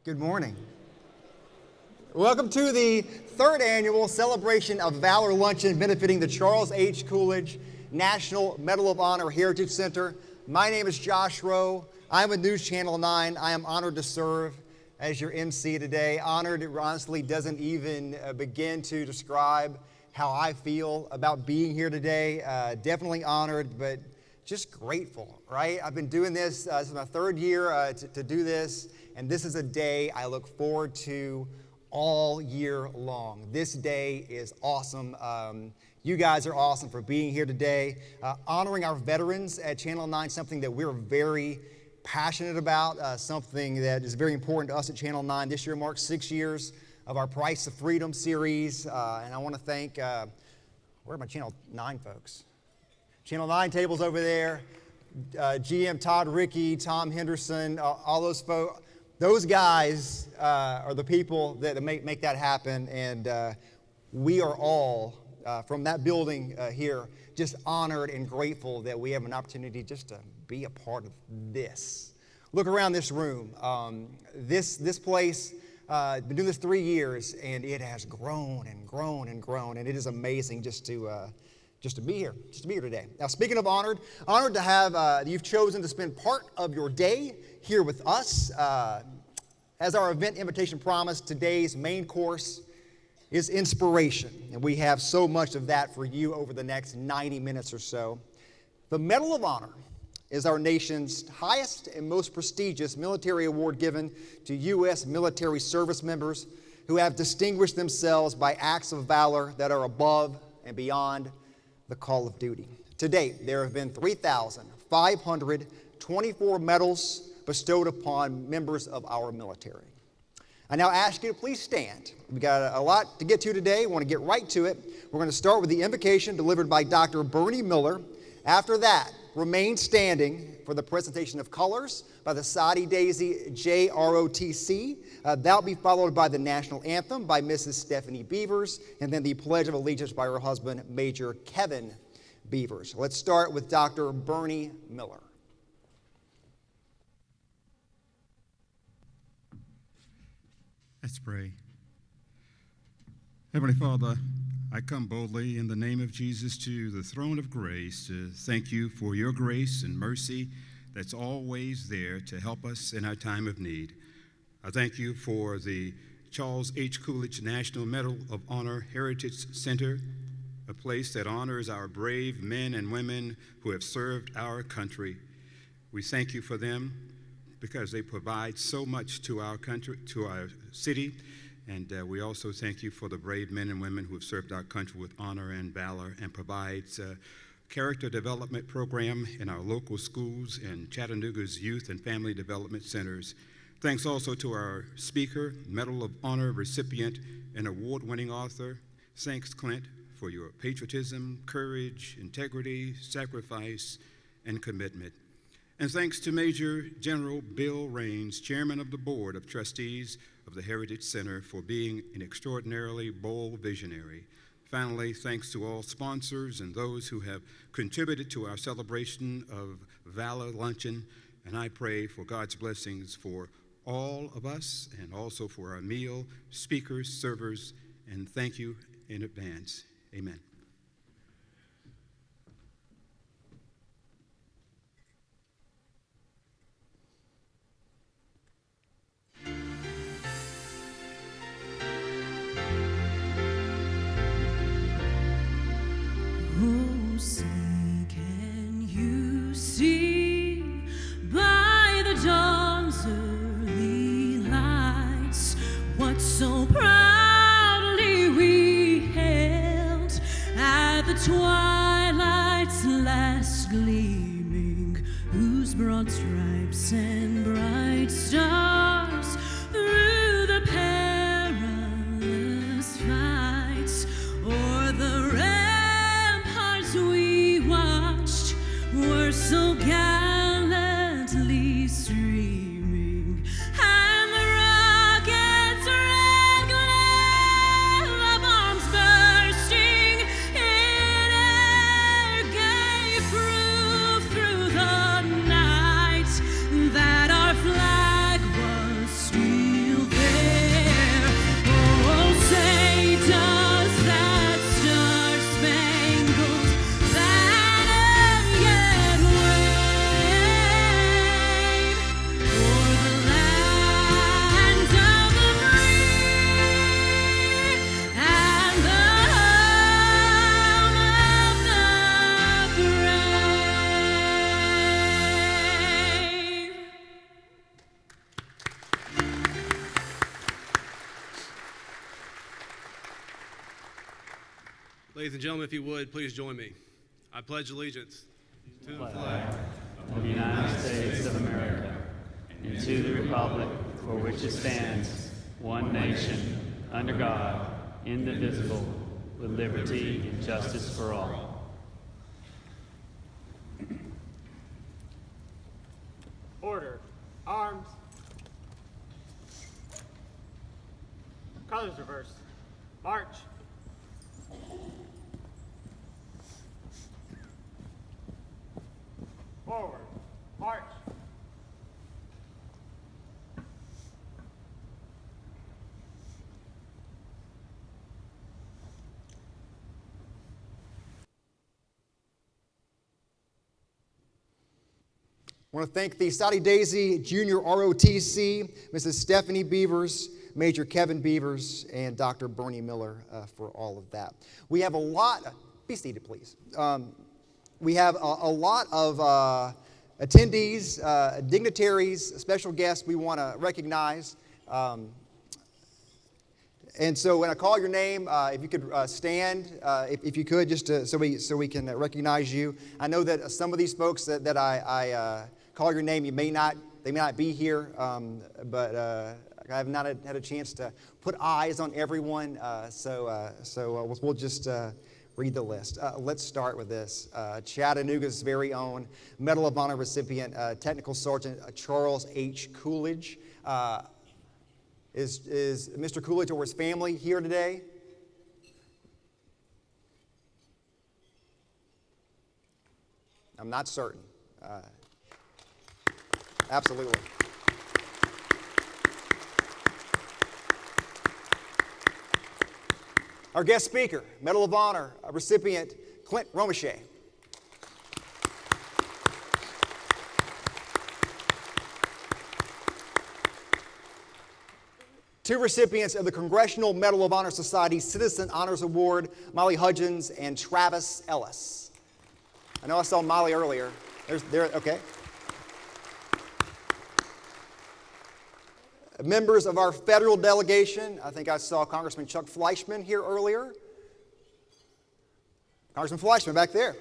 Good morning. Welcome to the third annual celebration of Valor Luncheon benefiting the Charles H. Coolidge National Medal of Honor Heritage Center. My name is Josh Rowe. I'm with News Channel 9. I am honored to serve as your MC today. Honored, it honestly doesn't even begin to describe how I feel about being here today. Definitely honored, but just grateful, right? I've been doing this, this is my third year to do this, and this is a day I look forward to all year long. This day is awesome. You guys are awesome for being here today. Honoring our veterans at Channel 9, something that we're very passionate about, something that is very important to us at Channel 9. This year marks 6 years of our Price of Freedom series, and I want to thank, where are my Channel 9 folks? Channel 9 tables over there, GM Todd Rickey, Tom Henderson, all those folks. Those guys are the people that make that happen, and we are all, from that building here, just honored and grateful that we have an opportunity just to be a part of this. Look around this room. This place, been doing this 3 years, and it has grown and grown and grown, and it is amazing just to be here today. Now, speaking of honored to have, you've chosen to spend part of your day here with us. As our event invitation promised, today's main course is inspiration, and we have so much of that for you over the next 90 minutes or so. The Medal of Honor is our nation's highest and most prestigious military award given to U.S. military service members who have distinguished themselves by acts of valor that are above and beyond the call of duty. To date, there have been 3,524 medals bestowed upon members of our military. I now ask you to please stand. We've got a lot to get to today. We want to get right to it. We're going to start with the invocation delivered by Dr. Bernie Miller. After that, remain standing for the presentation of colors by the Sadi Daisy JROTC. That'll be followed by the national anthem by Mrs. Stephanie Beavers, and then the Pledge of Allegiance by her husband, Major Kevin Beavers. Let's start with Dr. Bernie Miller. Let's pray. Heavenly Father, I come boldly in the name of Jesus to the throne of grace to thank you for your grace and mercy that's always there to help us in our time of need. I thank you for the Charles H. Coolidge National Medal of Honor Heritage Center, a place that honors our brave men and women who have served our country. We thank you for them because they provide so much to our country, to our city, and we also thank you for the brave men and women who have served our country with honor and valor and provides a character development program in our local schools and Chattanooga's youth and family development centers. Thanks also to our speaker, Medal of Honor recipient, and award-winning author. Thanks, Clint, for your patriotism, courage, integrity, sacrifice, and commitment. And thanks to Major General Bill Raines, Chairman of the Board of Trustees of the Heritage Center, for being an extraordinarily bold visionary. Finally, thanks to all sponsors and those who have contributed to our celebration of Valor Luncheon. And I pray for God's blessings for all of us and also for our meal, speakers, servers, and thank you in advance. Amen. Oh, see, can you see by the dawn's early lights what so proudly we hailed at the twilight's last gleaming, whose broad stripes and bright stars through the perilous fights o'er the ramparts we watched were so gallantly streaming, and the rocket's red glare of arms bursting in air gave proof through the night that our flag was streaming. Ladies and gentlemen, if you would, please join me. I pledge allegiance to the flag of the United States of America and to the republic for which it stands, one nation, under God, indivisible, with liberty and justice for all. Order. Arms. Colors reversed. March. Forward. March. I want to thank the Saudi Daisy Junior ROTC, Mrs. Stephanie Beavers, Major Kevin Beavers, and Dr. Bernie Miller for all of that. We have a lot, be seated please. We have a lot of attendees, dignitaries, special guests we want to recognize. And so when I call your name, if you could stand, if you could, just to, so we can recognize you. I know that some of these folks that I call your name, they may not be here, but I have not had a chance to put eyes on everyone. So we'll just read the list. Let's start with this. Chattanooga's very own Medal of Honor recipient, Technical Sergeant Charles H. Coolidge. Is Mr. Coolidge or his family here today? I'm not certain. Absolutely. Our guest speaker, Medal of Honor recipient Clint Romachet. Two recipients of the Congressional Medal of Honor Society Citizen Honors Award, Molly Hudgens and Travis Ellis. I know I saw Molly earlier. Okay. Members of our federal delegation, I think I saw Congressman Chuck Fleischman here earlier. Congressman Fleischman back there.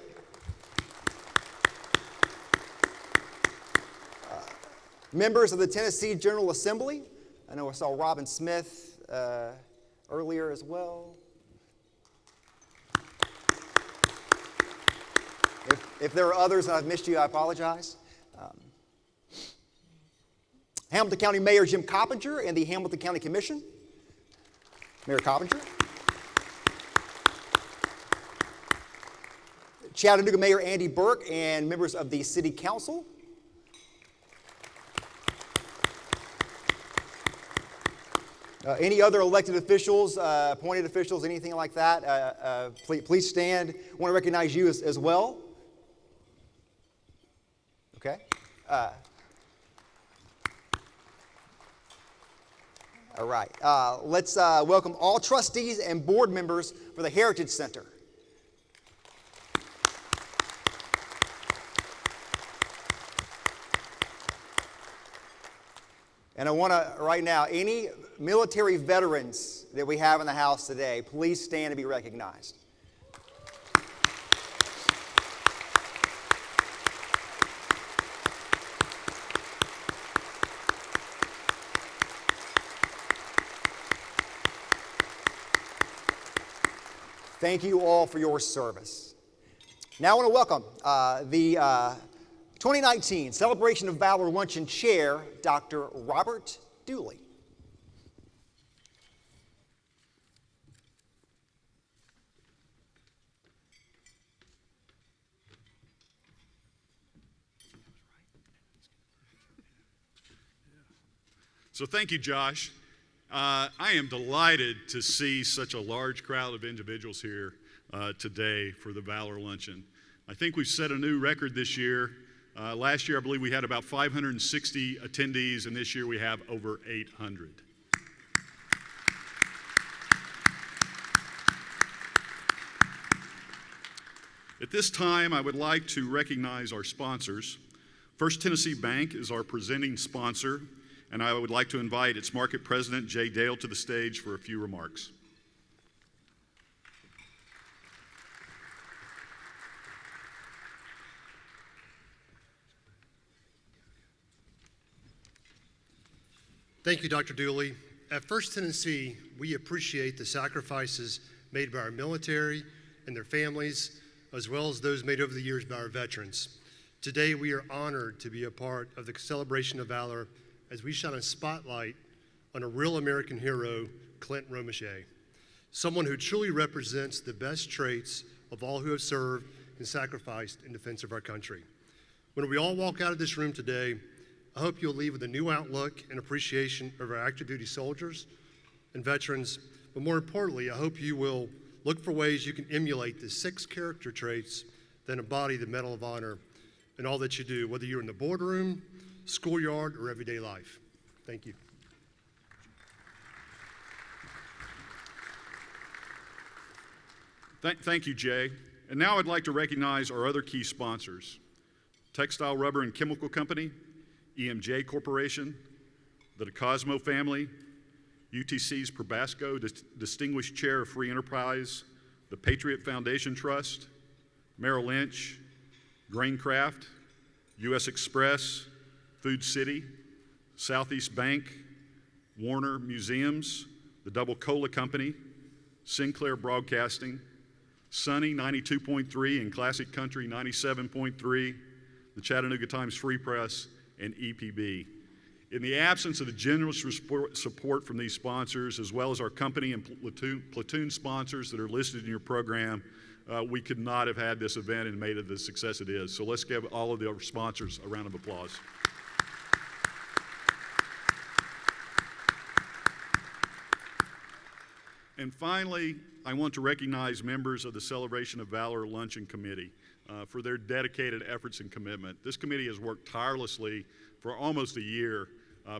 Members of the Tennessee General Assembly. I know I saw Robin Smith earlier as well. If there are others and I've missed you, I apologize. Hamilton County Mayor Jim Coppinger and the Hamilton County Commission. Mayor Coppinger. Chattanooga Mayor Andy Burke and members of the City Council. Any other elected officials, appointed officials, anything like that, please stand. I want to recognize you as well. Okay. All right. Let's welcome all trustees and board members for the Heritage Center. And I want to, right now, any military veterans that we have in the house today, please stand and be recognized. Thank you all for your service. Now I want to welcome the 2019 Celebration of Valor Luncheon Chair, Dr. Robert Dooley. So thank you, Josh. I am delighted to see such a large crowd of individuals here today for the Valor Luncheon. I think we've set a new record this year. Last year, I believe we had about 560 attendees, and this year we have over 800. At this time, I would like to recognize our sponsors. First Tennessee Bank is our presenting sponsor, and I would like to invite its market president, Jay Dale, to the stage for a few remarks. Thank you, Dr. Dooley. At First Tennessee, we appreciate the sacrifices made by our military and their families, as well as those made over the years by our veterans. Today, we are honored to be a part of the celebration of valor as we shine a spotlight on a real American hero, Clint Romeshay, someone who truly represents the best traits of all who have served and sacrificed in defense of our country. When we all walk out of this room today, I hope you'll leave with a new outlook and appreciation of our active duty soldiers and veterans, but more importantly, I hope you will look for ways you can emulate the 6 character traits that embody the Medal of Honor in all that you do, whether you're in the boardroom, schoolyard, or everyday life. Thank you. Thank you, Jay. And now I'd like to recognize our other key sponsors: Textile Rubber and Chemical Company, EMJ Corporation, the DeCosmo family, UTC's Probasco Distinguished Chair of Free Enterprise, the Patriot Foundation Trust, Merrill Lynch, Graincraft, U.S. Express, Food City, Southeast Bank, Warner Museums, the Double Cola Company, Sinclair Broadcasting, Sunny 92.3 and Classic Country 97.3, the Chattanooga Times Free Press, and EPB. In the absence of the generous support from these sponsors, as well as our company and platoon sponsors that are listed in your program, we could not have had this event and made it the success it is. So let's give all of the sponsors a round of applause. And finally, I want to recognize members of the Celebration of Valor Luncheon Committee for their dedicated efforts and commitment. This committee has worked tirelessly for almost a year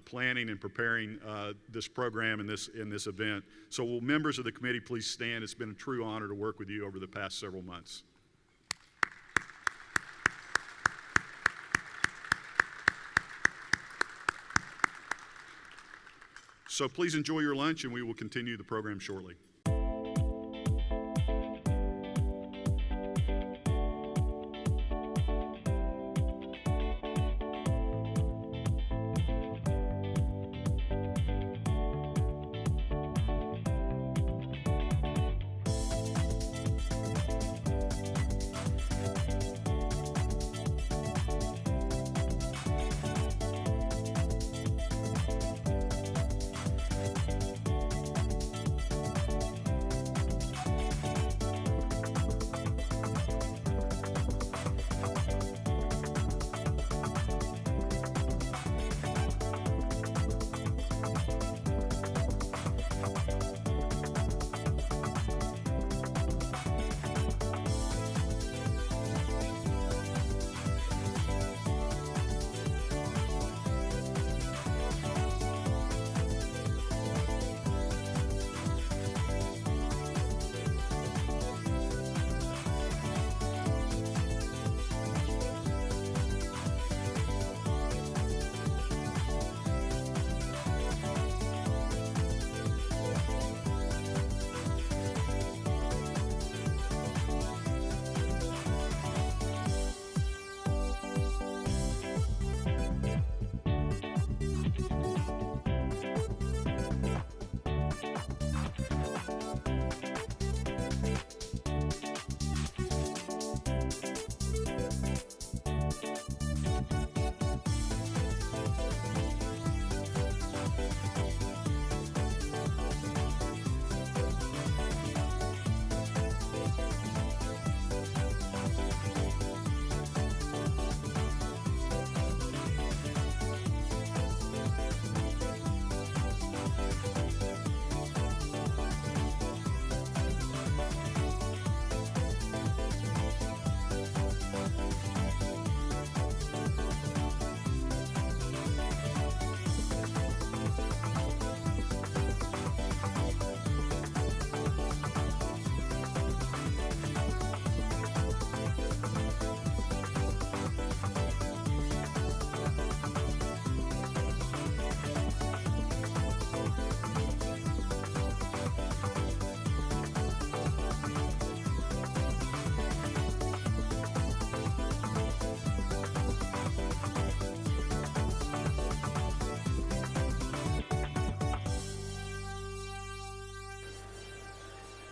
planning and preparing this program and this event. So will members of the committee please stand? It's been a true honor to work with you over the past several months. So please enjoy your lunch, and we will continue the program shortly.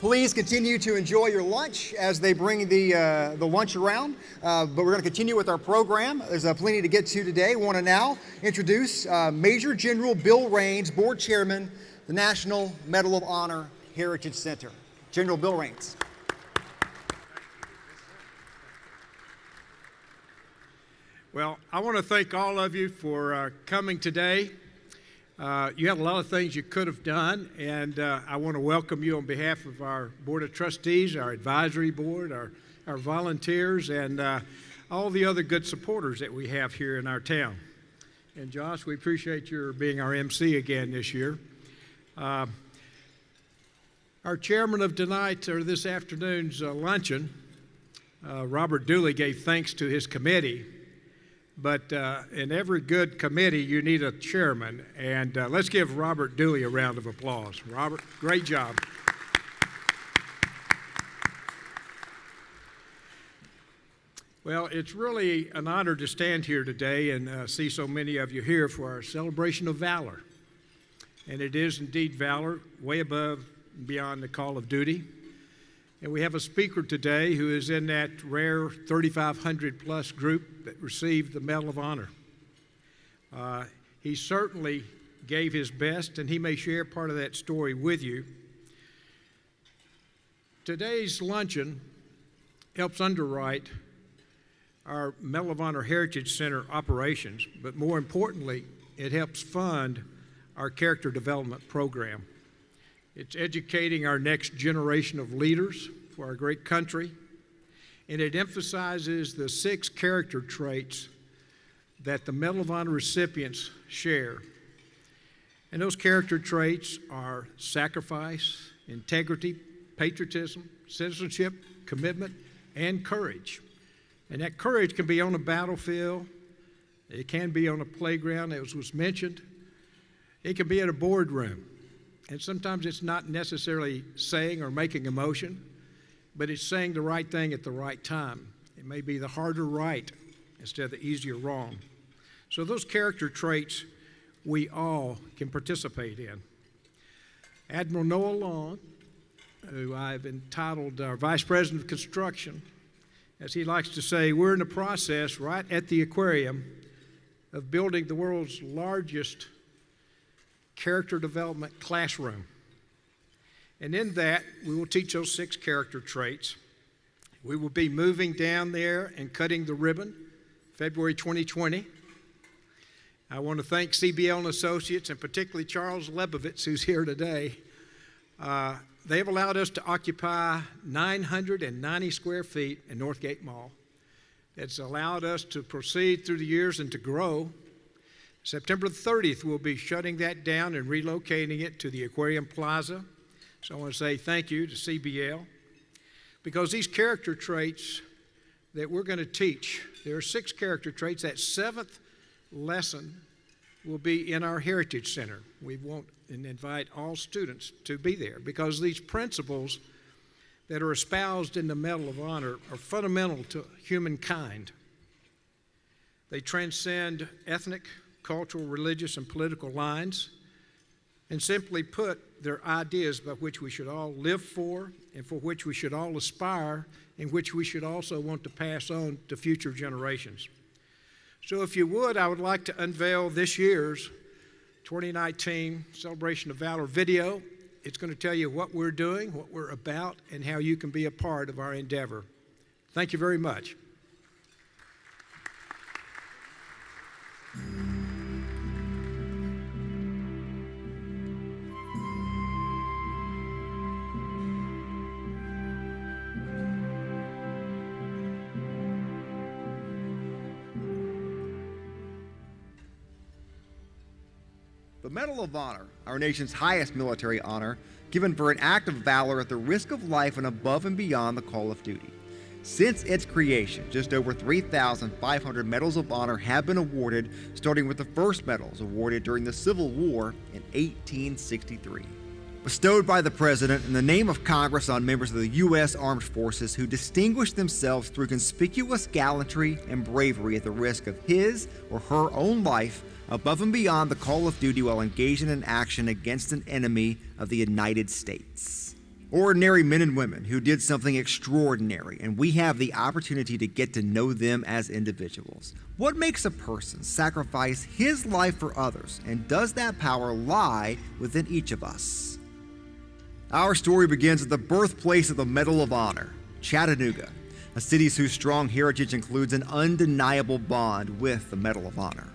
Please continue to enjoy your lunch as they bring the lunch around. But we're going to continue with our program. There's plenty to get to today. We want to now introduce Major General Bill Raines, Board Chairman, the National Medal of Honor Heritage Center. General Bill Raines. Well, I want to thank all of you for coming today. You had a lot of things you could have done, and I want to welcome you on behalf of our Board of Trustees, our advisory board, our volunteers, and all the other good supporters that we have here in our town. And Josh, we appreciate your being our MC again this year. Our chairman of tonight, or this afternoon's luncheon, Robert Dooley, gave thanks to his committee. But in every good committee, you need a chairman. And let's give Robert Dooley a round of applause. Robert, great job. Well, it's really an honor to stand here today and see so many of you here for our celebration of valor. And it is indeed valor, way above and beyond the call of duty. And we have a speaker today who is in that rare 3,500 plus group that received the Medal of Honor. He certainly gave his best, and he may share part of that story with you. Today's luncheon helps underwrite our Medal of Honor Heritage Center operations, but more importantly, it helps fund our character development program. It's educating our next generation of leaders for our great country, and it emphasizes the 6 character traits that the Medal of Honor recipients share. And those character traits are sacrifice, integrity, patriotism, citizenship, commitment, and courage. And that courage can be on a battlefield, it can be on a playground, as was mentioned, it can be in a boardroom. And sometimes it's not necessarily saying or making a motion, but it's saying the right thing at the right time. It may be the harder right instead of the easier wrong. So those character traits we all can participate in. Admiral Noah Long, who I've entitled our Vice President of Construction, as he likes to say, we're in the process right at the aquarium of building the world's largest character development classroom. And in that, we will teach those 6 character traits. We will be moving down there and cutting the ribbon February 2020. I want to thank CBL and Associates, and particularly Charles Lebovitz, who's here today. They have allowed us to occupy 990 square feet in Northgate Mall. It's allowed us to proceed through the years and to grow. September 30th, we'll be shutting that down and relocating it to the Aquarium Plaza. So I want to say thank you to CBL, because these character traits that we're going to teach, there are 6 character traits. That 7th lesson will be in our Heritage Center. We want and invite all students to be there, because these principles that are espoused in the Medal of Honor are fundamental to humankind. They transcend ethnic, cultural, religious, and political lines, and simply put, they're ideas by which we should all live for, and for which we should all aspire, and which we should also want to pass on to future generations. So if you would, I would like to unveil this year's 2019 Celebration of Valor video. It's going to tell you what we're doing, what we're about, and how you can be a part of our endeavor. Thank you very much. The Medal of Honor, our nation's highest military honor, given for an act of valor at the risk of life and above and beyond the call of duty. Since its creation, just over 3,500 Medals of Honor have been awarded, starting with the first medals awarded during the Civil War in 1863. Bestowed by the President in the name of Congress on members of the U.S. Armed Forces who distinguished themselves through conspicuous gallantry and bravery at the risk of his or her own life above and beyond the call of duty while engaged in an action against an enemy of the United States. Ordinary men and women who did something extraordinary, and we have the opportunity to get to know them as individuals. What makes a person sacrifice his life for others, and does that power lie within each of us? Our story begins at the birthplace of the Medal of Honor, Chattanooga, a city whose strong heritage includes an undeniable bond with the Medal of Honor.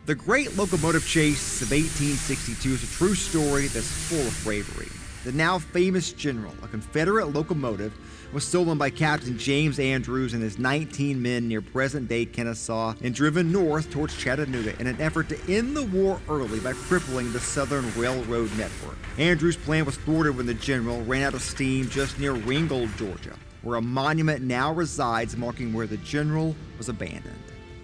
The Great Locomotive Chase of 1862 is a true story that's full of bravery. The now famous general, a Confederate locomotive, was stolen by Captain James Andrews and his 19 men near present-day Kennesaw and driven north towards Chattanooga in an effort to end the war early by crippling the Southern Railroad network. Andrews' plan was thwarted when the general ran out of steam just near Ringgold, Georgia, where a monument now resides marking where the general was abandoned.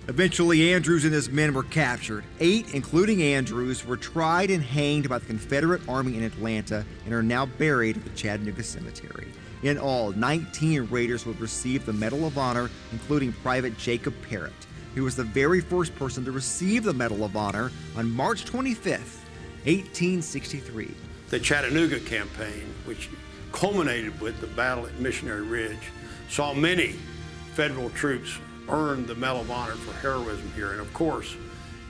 Eventually, Andrews and his men were captured. 8, including Andrews, were tried and hanged by the Confederate Army in Atlanta and are now buried at the Chattanooga Cemetery. In all, 19 raiders would receive the Medal of Honor, including Private Jacob Parrott, who was the very first person to receive the Medal of Honor on March 25th, 1863. The Chattanooga campaign, which culminated with the battle at Missionary Ridge, saw many federal troops earn the Medal of Honor for heroism here. And of course,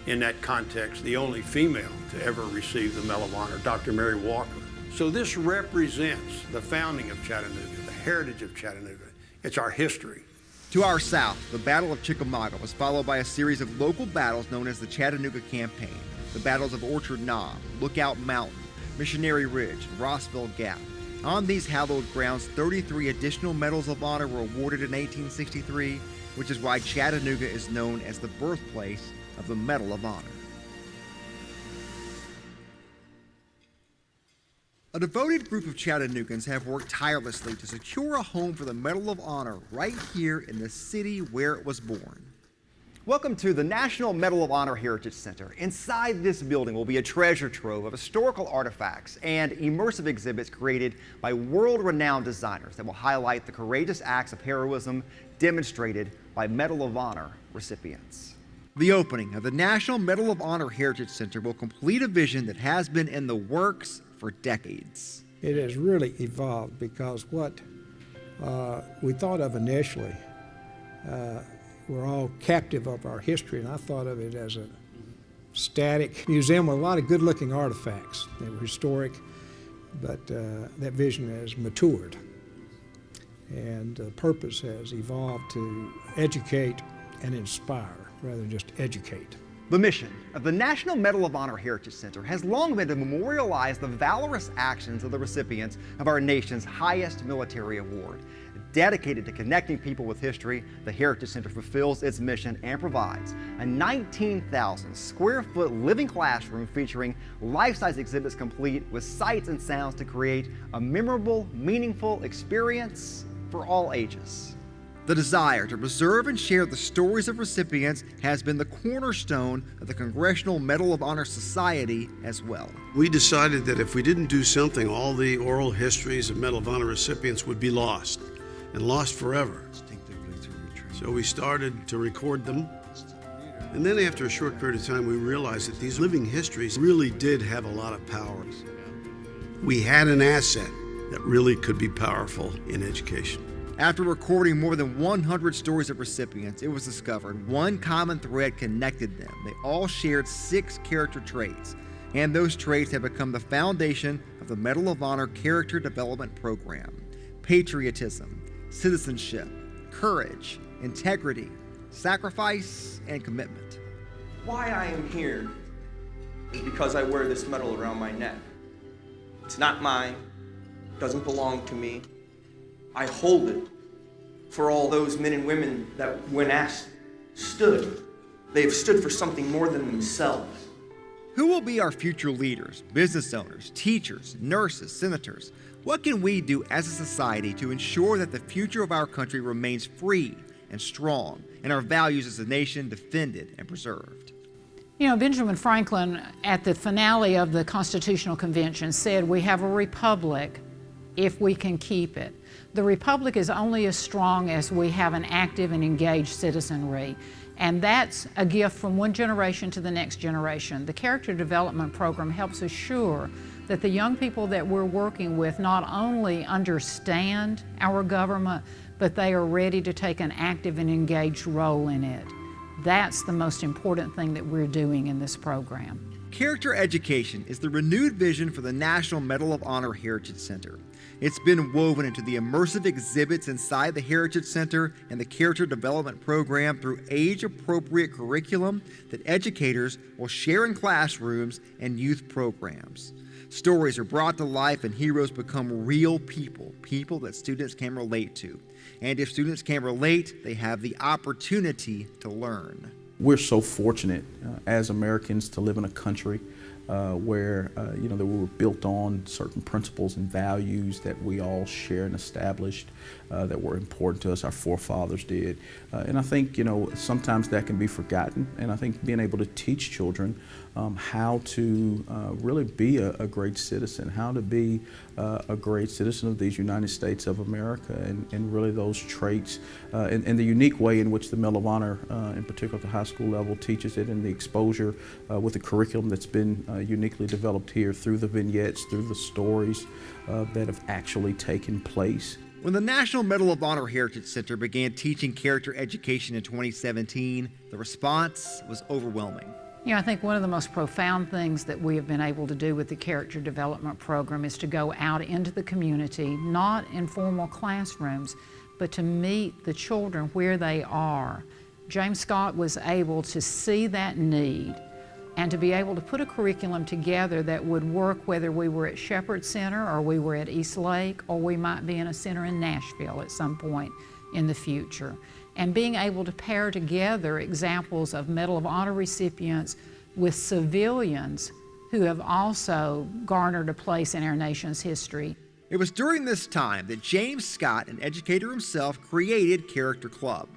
in that context, the only female to ever receive the Medal of Honor, Dr. Mary Walker. So this represents the founding of Chattanooga, the heritage of Chattanooga. It's our history. To our south, the Battle of Chickamauga was followed by a series of local battles known as the Chattanooga Campaign, the battles of Orchard Knob, Lookout Mountain, Missionary Ridge, and Rossville Gap. On these hallowed grounds, 33 additional Medals of Honor were awarded in 1863, which is why Chattanooga is known as the birthplace of the Medal of Honor. A devoted group of Chattanoogans have worked tirelessly to secure a home for the Medal of Honor right here in the city where it was born. Welcome to the National Medal of Honor Heritage Center. Inside this building will be a treasure trove of historical artifacts and immersive exhibits created by world-renowned designers that will highlight the courageous acts of heroism demonstrated by Medal of Honor recipients. The opening of the National Medal of Honor Heritage Center will complete a vision that has been in the works for decades. It has really evolved because what we thought of initially, we're all captive of our history, and I thought of it as a static museum with a lot of good-looking artifacts. They were historic, but that vision has matured, and the purpose has evolved to educate and inspire rather than just educate. The mission of the National Medal of Honor Heritage Center has long been to memorialize the valorous actions of the recipients of our nation's highest military award. Dedicated to connecting people with history, the Heritage Center fulfills its mission and provides a 19,000 square foot living classroom featuring life-size exhibits complete with sights and sounds to create a memorable, meaningful experience for all ages. The desire to preserve and share the stories of recipients has been the cornerstone of the Congressional Medal of Honor Society as well. We decided that if we didn't do something, all the oral histories of Medal of Honor recipients would be lost, and lost forever. So we started to record them. And then after a short period of time, we realized that these living histories really did have a lot of power. We had an asset that really could be powerful in education. After recording more than 100 stories of recipients, it was discovered one common thread connected them. They all shared 6 character traits, and those traits have become the foundation of the Medal of Honor Character Development Program. Patriotism, citizenship, courage, integrity, sacrifice, and commitment. Why I am here is because I wear this medal around my neck. It's not mine, it doesn't belong to me. I hold it for all those men and women that, when asked, stood. They have stood for something more than themselves. Who will be our future leaders, business owners, teachers, nurses, senators? What can we do as a society to ensure that the future of our country remains free and strong, and our values as a nation defended and preserved? You know, Benjamin Franklin, at the finale of the Constitutional Convention, said, "We have a republic if we can keep it." The republic is only as strong as we have an active and engaged citizenry. And that's a gift from one generation to the next generation. The Character Development Program helps assure that the young people that we're working with not only understand our government, but they are ready to take an active and engaged role in it. That's the most important thing that we're doing in this program. Character education is the renewed vision for the National Medal of Honor Heritage Center. It's been woven into the immersive exhibits inside the Heritage Center and the Character Development Program through age-appropriate curriculum that educators will share in classrooms and youth programs. Stories are brought to life and heroes become real people, people that students can relate to. And if students can relate, they have the opportunity to learn. We're so fortunate as Americans to live in a country where that we were built on certain principles and values that we all share and established that were important to us. Our forefathers did, and I think sometimes that can be forgotten. And I think being able to teach children how to really be a great citizen, how to be a great citizen of these United States of America, and really those traits, and the unique way in which the Medal of Honor, in particular at the high school level, teaches it, and the exposure with the curriculum that's been uniquely developed here through the vignettes, through the stories that have actually taken place. When the National Medal of Honor Heritage Center began teaching character education in 2017, the response was overwhelming. I think one of the most profound things that we have been able to do with the Character Development Program is to go out into the community, not in formal classrooms, but to meet the children where they are. James Scott was able to see that need and to be able to put a curriculum together that would work whether we were at Shepherd Center or we were at East Lake or we might be in a center in Nashville at some point in the future. And being able to pair together examples of Medal of Honor recipients with civilians who have also garnered a place in our nation's history. It was during this time that James Scott, an educator himself, created Character Club.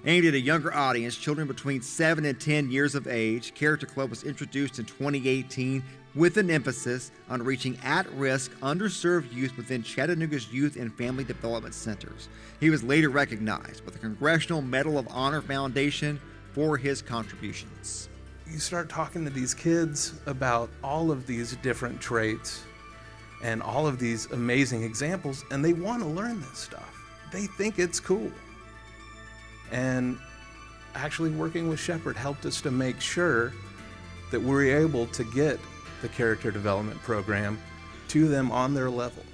Aimed at a younger audience, children between 7 and 10 years of age, Character Club was introduced in 2018 with an emphasis on reaching at-risk, underserved youth within Chattanooga's youth and family development centers. He was later recognized by the Congressional Medal of Honor Foundation for his contributions. You start talking to these kids about all of these different traits and all of these amazing examples, and they want to learn this stuff. They think it's cool. And actually working with Shepherd helped us to make sure that we're able to get the character development program to them on their level,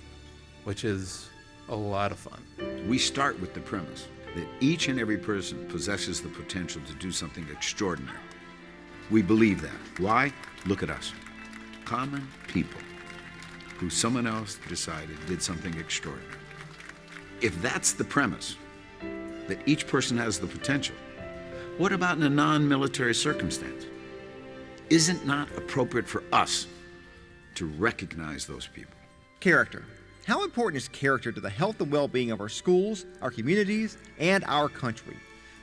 which is a lot of fun. We start with the premise that each and every person possesses the potential to do something extraordinary. We believe that. Why? Look at us. Common people who someone else decided did something extraordinary. If that's the premise, that each person has the potential, what about in a non-military circumstance? Isn't not appropriate for us to recognize those people? Character. How important is character to the health and well-being of our schools, our communities, and our country?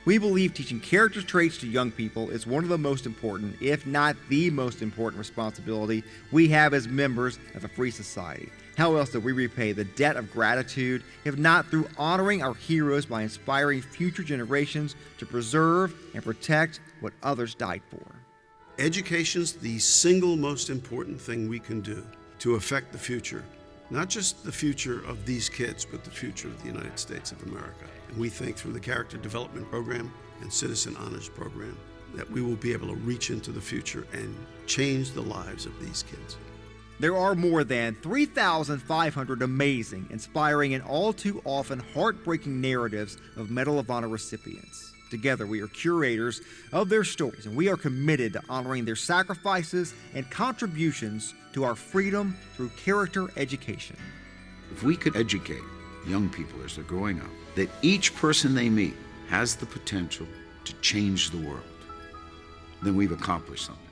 We believe teaching character traits to young people is one of the most important, if not the most important responsibility we have as members of a free society. How else do we repay the debt of gratitude if not through honoring our heroes by inspiring future generations to preserve and protect what others died for? Education's the single most important thing we can do to affect the future, not just the future of these kids, but the future of the United States of America. And we think through the Character Development Program and Citizen Honors Program that we will be able to reach into the future and change the lives of these kids. There are more than 3,500 amazing, inspiring, and all too often heartbreaking narratives of Medal of Honor recipients. Together, we are curators of their stories, and we are committed to honoring their sacrifices and contributions to our freedom through character education. If we could educate young people as they're growing up that each person they meet has the potential to change the world, then we've accomplished something.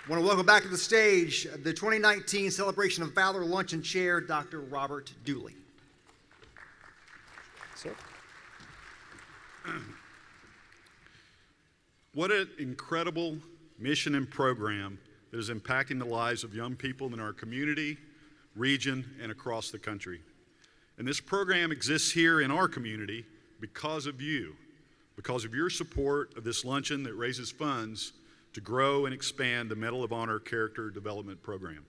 I want to welcome back to the stage the 2019 Celebration of Valor Luncheon Chair, Dr. Robert Dooley. Sir. What an incredible mission and program that is impacting the lives of young people in our community, region, and across the country. And this program exists here in our community because of you, because of your support of this luncheon that raises funds to grow and expand the Medal of Honor Character Development Program.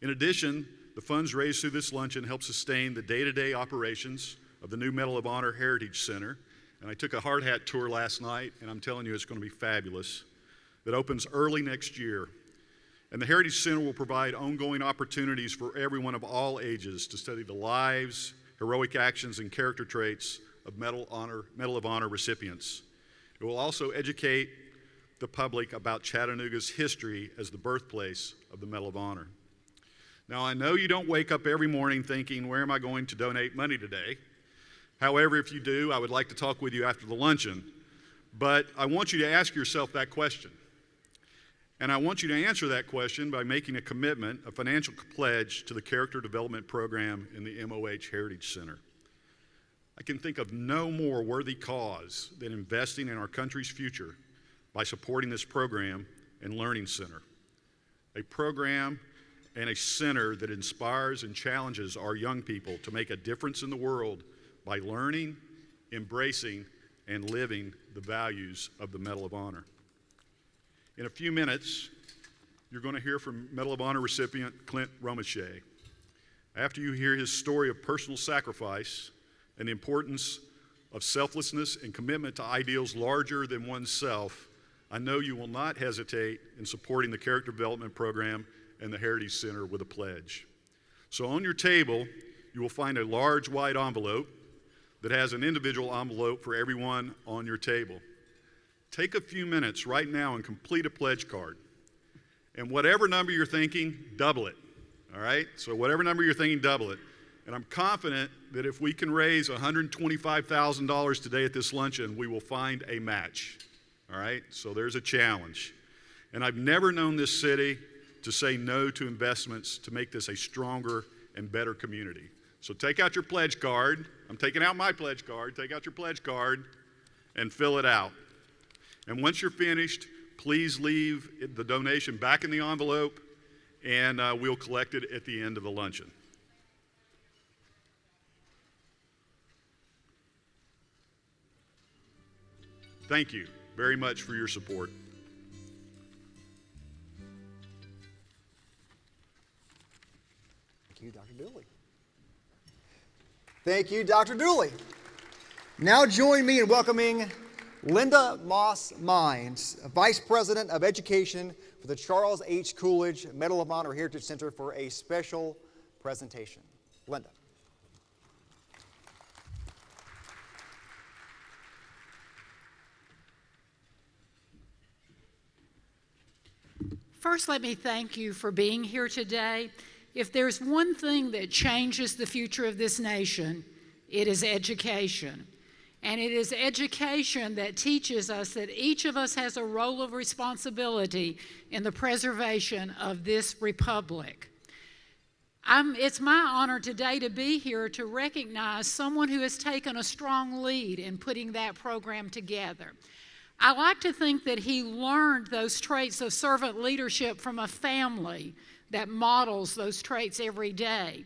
In addition, the funds raised through this luncheon help sustain the day-to-day operations of the new Medal of Honor Heritage Center. And I took a hard hat tour last night, and I'm telling you it's going to be fabulous. That opens early next year. And the Heritage Center will provide ongoing opportunities for everyone of all ages to study the lives, heroic actions, and character traits of Medal of Honor recipients. It will also educate the public about Chattanooga's history as the birthplace of the Medal of Honor. Now, I know you don't wake up every morning thinking, where am I going to donate money today? However, if you do, I would like to talk with you after the luncheon. But I want you to ask yourself that question. And I want you to answer that question by making a commitment, a financial pledge to the Character Development Program in the MOH Heritage Center. I can think of no more worthy cause than investing in our country's future by supporting this program and learning center. A program and a center that inspires and challenges our young people to make a difference in the world by learning, embracing, and living the values of the Medal of Honor. In a few minutes, you're going to hear from Medal of Honor recipient Clint Romachet. After you hear his story of personal sacrifice and the importance of selflessness and commitment to ideals larger than oneself, I know you will not hesitate in supporting the Character Development Program and the Heritage Center with a pledge. So on your table, you will find a large white envelope that has an individual envelope for everyone on your table. Take a few minutes right now and complete a pledge card. And whatever number you're thinking, double it, all right? So whatever number you're thinking, double it. And I'm confident that if we can raise $125,000 today at this luncheon, we will find a match, all right? So there's a challenge. And I've never known this city to say no to investments to make this a stronger and better community. So take out your pledge card. I'm taking out my pledge card. Take out your pledge card and fill it out. And once you're finished, please leave the donation back in the envelope, and we'll collect it at the end of the luncheon. Thank you very much for your support. Thank you, Dr. Dooley. Thank you, Dr. Dooley. Now join me in welcoming Linda Moss Mines, Vice President of Education for the Charles H. Coolidge Medal of Honor Heritage Center, for a special presentation. Linda. First, let me thank you for being here today. If there's one thing that changes the future of this nation, it is education. And it is education that teaches us that each of us has a role of responsibility in the preservation of this republic. It's my honor today to be here to recognize someone who has taken a strong lead in putting that program together. I like to think that he learned those traits of servant leadership from a family that models those traits every day.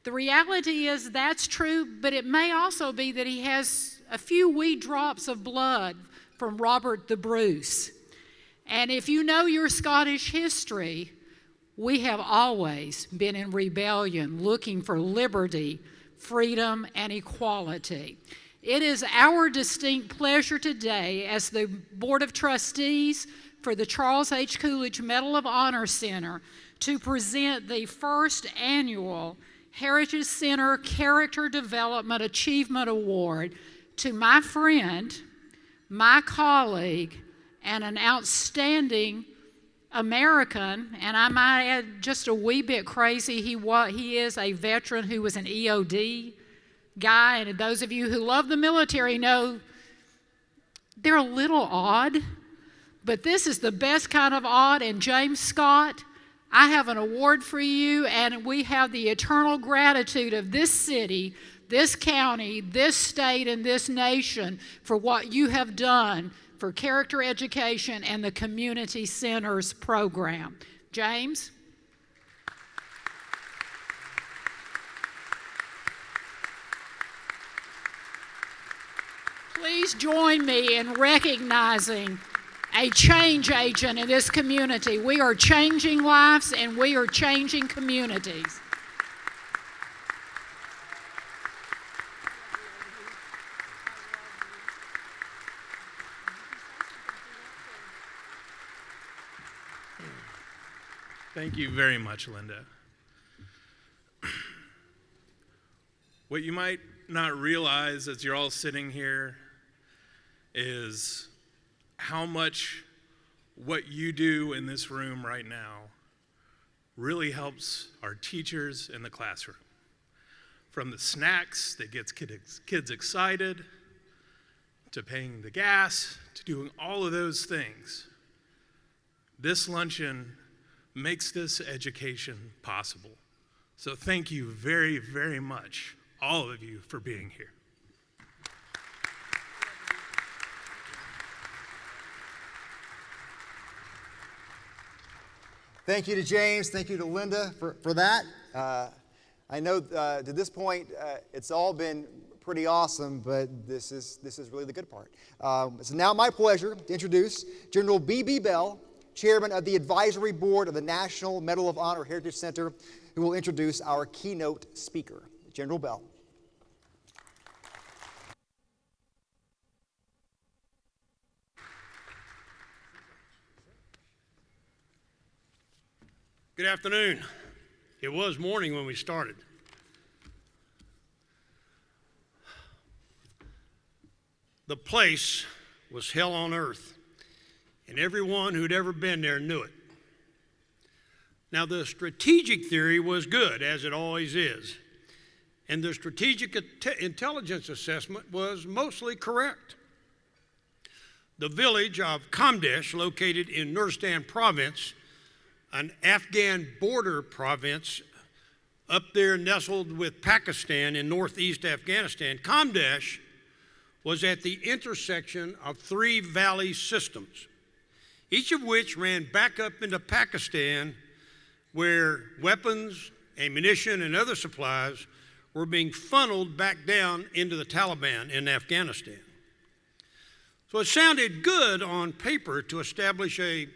The reality is that's true, but it may also be that he has a few wee drops of blood from Robert the Bruce. And if you know your Scottish history, we have always been in rebellion, looking for liberty, freedom, and equality. It is our distinct pleasure today as the Board of Trustees for the Charles H. Coolidge Medal of Honor Center to present the first annual Heritage Center Character Development Achievement Award to my friend, my colleague, and an outstanding American, and I might add just a wee bit crazy, he is a veteran who was an EOD guy, and those of you who love the military know they're a little odd, but this is the best kind of odd. And James Scott, I have an award for you, and we have the eternal gratitude of this city this county, this state, and this nation for what you have done for character education and the Community Centers program. James? Please join me in recognizing a change agent in this community. We are changing lives and we are changing communities. Thank you very much, Linda. What you might not realize as you're all sitting here is how much what you do in this room right now really helps our teachers in the classroom. From the snacks that gets kids excited, to paying the gas, to doing all of those things. This luncheon makes this education possible. So thank you very, very much, all of you, for being here. Thank you to James. Thank you to Linda for that. I know to this point it's all been pretty awesome, but this is really the good part. It's now my pleasure to introduce General B.B. Bell, Chairman of the Advisory Board of the National Medal of Honor Heritage Center, who will introduce our keynote speaker. General Bell. Good afternoon. It was morning when we started. The place was hell on earth, and everyone who'd ever been there knew it. Now, the strategic theory was good, as it always is, and the strategic intelligence assessment was mostly correct. The village of Kamdesh, located in Nuristan province, an Afghan border province up there nestled with Pakistan in northeast Afghanistan, Kamdesh was at the intersection of three valley systems, each of which ran back up into Pakistan, where weapons, ammunition, and other supplies were being funneled back down into the Taliban in Afghanistan. So it sounded good on paper to establish a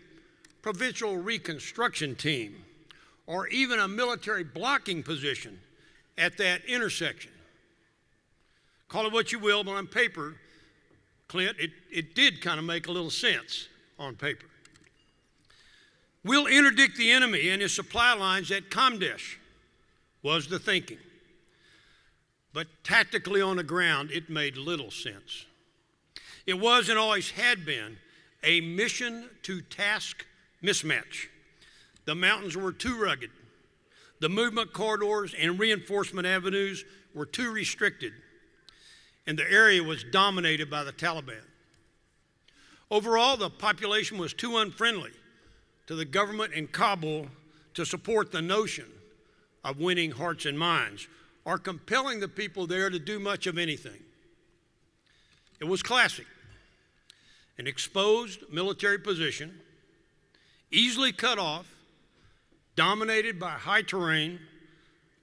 provincial reconstruction team or even a military blocking position at that intersection. Call it what you will, but on paper, Clint, it did kind of make a little sense on paper. We'll interdict the enemy and his supply lines at Kamdesh, was the thinking. But tactically on the ground, it made little sense. It was and always had been a mission to task mismatch. The mountains were too rugged. The movement corridors and reinforcement avenues were too restricted. And the area was dominated by the Taliban. Overall, the population was too unfriendly to the government in Kabul to support the notion of winning hearts and minds or compelling the people there to do much of anything. It was classic. An exposed military position, easily cut off, dominated by high terrain,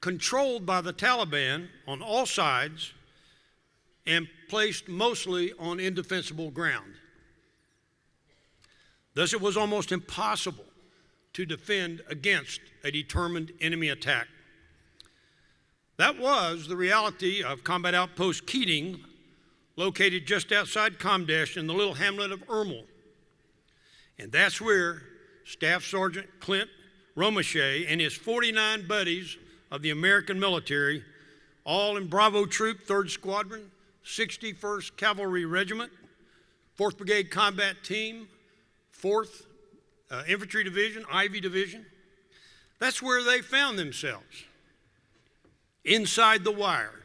controlled by the Taliban on all sides, and placed mostly on indefensible ground. Thus, it was almost impossible to defend against a determined enemy attack. That was the reality of Combat Outpost Keating, located just outside Kamdesh in the little hamlet of Ermel. And that's where Staff Sergeant Clint Romachet and his 49 buddies of the American military, all in Bravo Troop, 3rd Squadron, 61st Cavalry Regiment, 4th Brigade Combat Team, 4th Infantry Division, Ivy Division. That's where they found themselves, inside the wire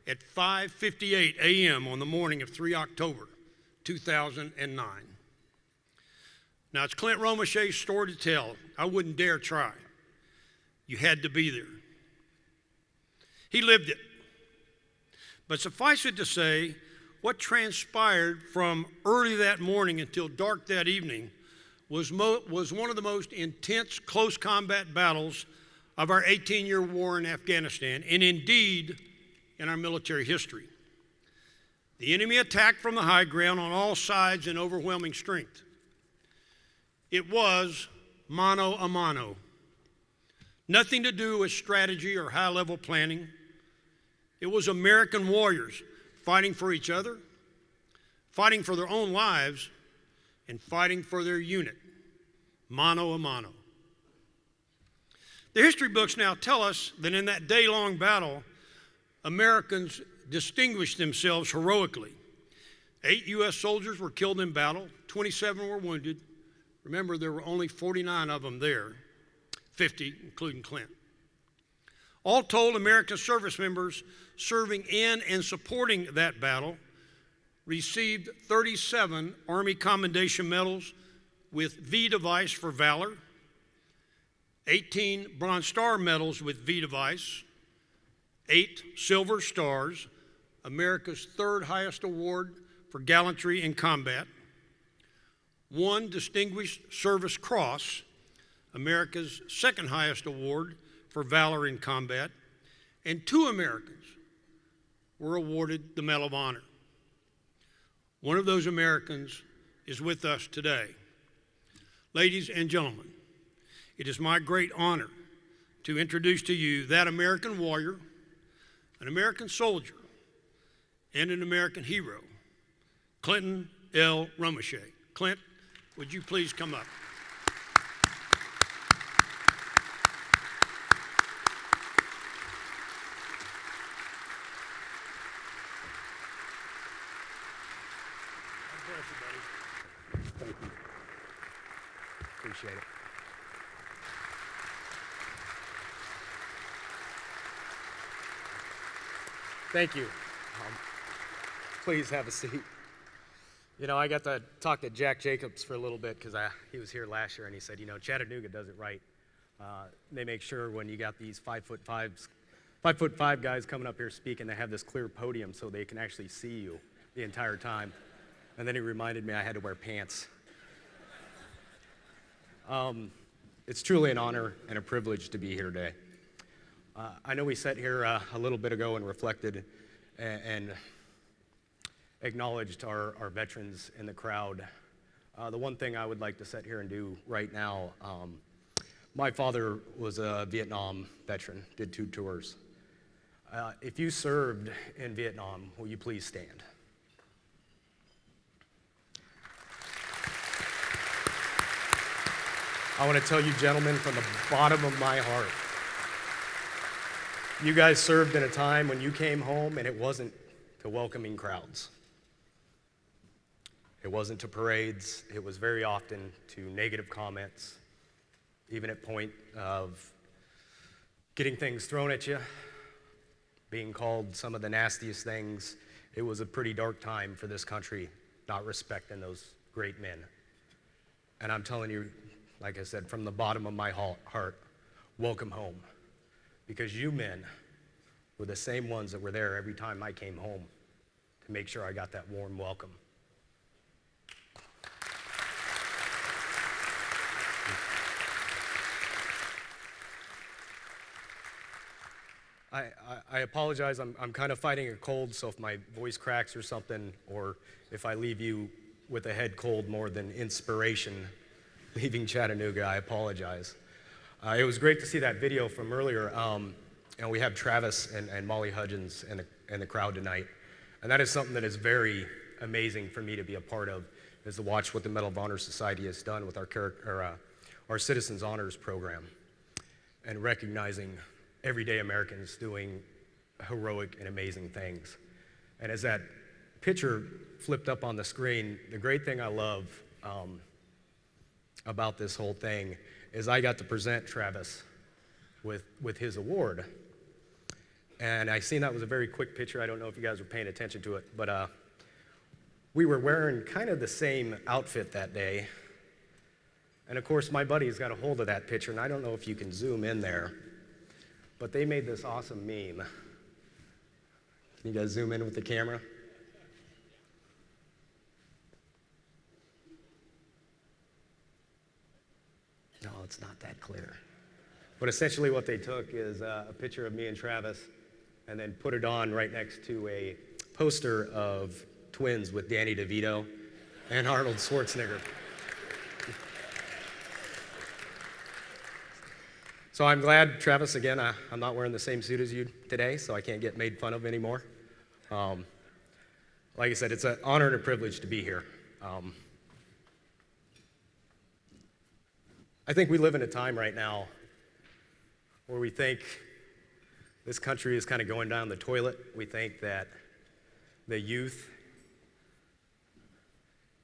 at 5:58 a.m. on the morning of 3 October 2009. Now, it's Clint Romachet's story to tell. I wouldn't dare try. You had to be there. He lived it. But suffice it to say, what transpired from early that morning until dark that evening was one of the most intense close combat battles of our 18-year war in Afghanistan, and indeed in our military history. The enemy attacked from the high ground on all sides in overwhelming strength. It was mano a mano. Nothing to do with strategy or high-level planning. It was American warriors fighting for each other, fighting for their own lives, and fighting for their unit, mano a mano. The history books now tell us that in that day-long battle, Americans distinguished themselves heroically. 8 U.S. soldiers were killed in battle, 27 were wounded. Remember, there were only 49 of them there, 50 including Clint. All told, American service members serving in and supporting that battle received 37 Army Commendation Medals with V device for valor, 18 Bronze Star medals with V device, 8 Silver Stars, America's third highest award for gallantry in combat, 1 Distinguished Service Cross, America's second highest award for valor in combat, and 2 Americans were awarded the Medal of Honor. One of those Americans is with us today. Ladies and gentlemen, it is my great honor to introduce to you that American warrior, an American soldier, and an American hero, Clinton L. Romesha. Clint, would you please come up? Thank you. Appreciate it. Thank you. Please have a seat. You know, I got to talk to Jack Jacobs for a little bit because he was here last year, and he said, you know, Chattanooga does it right. They make sure when you got these 5'5" guys coming up here speaking, they have this clear podium so they can actually see you the entire time. And then he reminded me I had to wear pants. It's truly an honor and a privilege to be here today. I know we sat here a little bit ago and reflected and acknowledged our veterans in the crowd. The one thing I would like to sit here and do right now, my father was a Vietnam veteran, did 2 tours. If you served in Vietnam, will you please stand? I want to tell you, gentlemen, from the bottom of my heart, you guys served in a time when you came home and it wasn't to welcoming crowds. It wasn't to parades. It was very often to negative comments, even at point of getting things thrown at you, being called some of the nastiest things. It was a pretty dark time for this country, not respecting those great men. And I'm telling you, like I said, from the bottom of my heart, welcome home. Because you men were the same ones that were there every time I came home to make sure I got that warm welcome. I apologize, I'm kind of fighting a cold, so if my voice cracks or something, or if I leave you with a head cold more than inspiration leaving Chattanooga, I apologize. It was great to see that video from earlier, and we have Travis and Molly Hudgens in the crowd tonight. And that is something that is very amazing for me to be a part of, is to watch what the Medal of Honor Society has done with our Citizens Honors program, and recognizing everyday Americans doing heroic and amazing things. And as that picture flipped up on the screen, the great thing I love about this whole thing is I got to present Travis with his award. And I seen that was a very quick picture. I don't know if you guys were paying attention to it, but we were wearing kind of the same outfit that day. And of course, my buddy's got a hold of that picture, and I don't know if you can zoom in there, but they made this awesome meme. Can you guys zoom in with the camera? No, it's not that clear. But essentially what they took is a picture of me and Travis and then put it on right next to a poster of twins with Danny DeVito and Arnold Schwarzenegger. So I'm glad, Travis, again, I'm not wearing the same suit as you today, so I can't get made fun of anymore. Like I said, it's an honor and a privilege to be here. I think we live in a time right now where we think this country is kind of going down the toilet. We think that the youth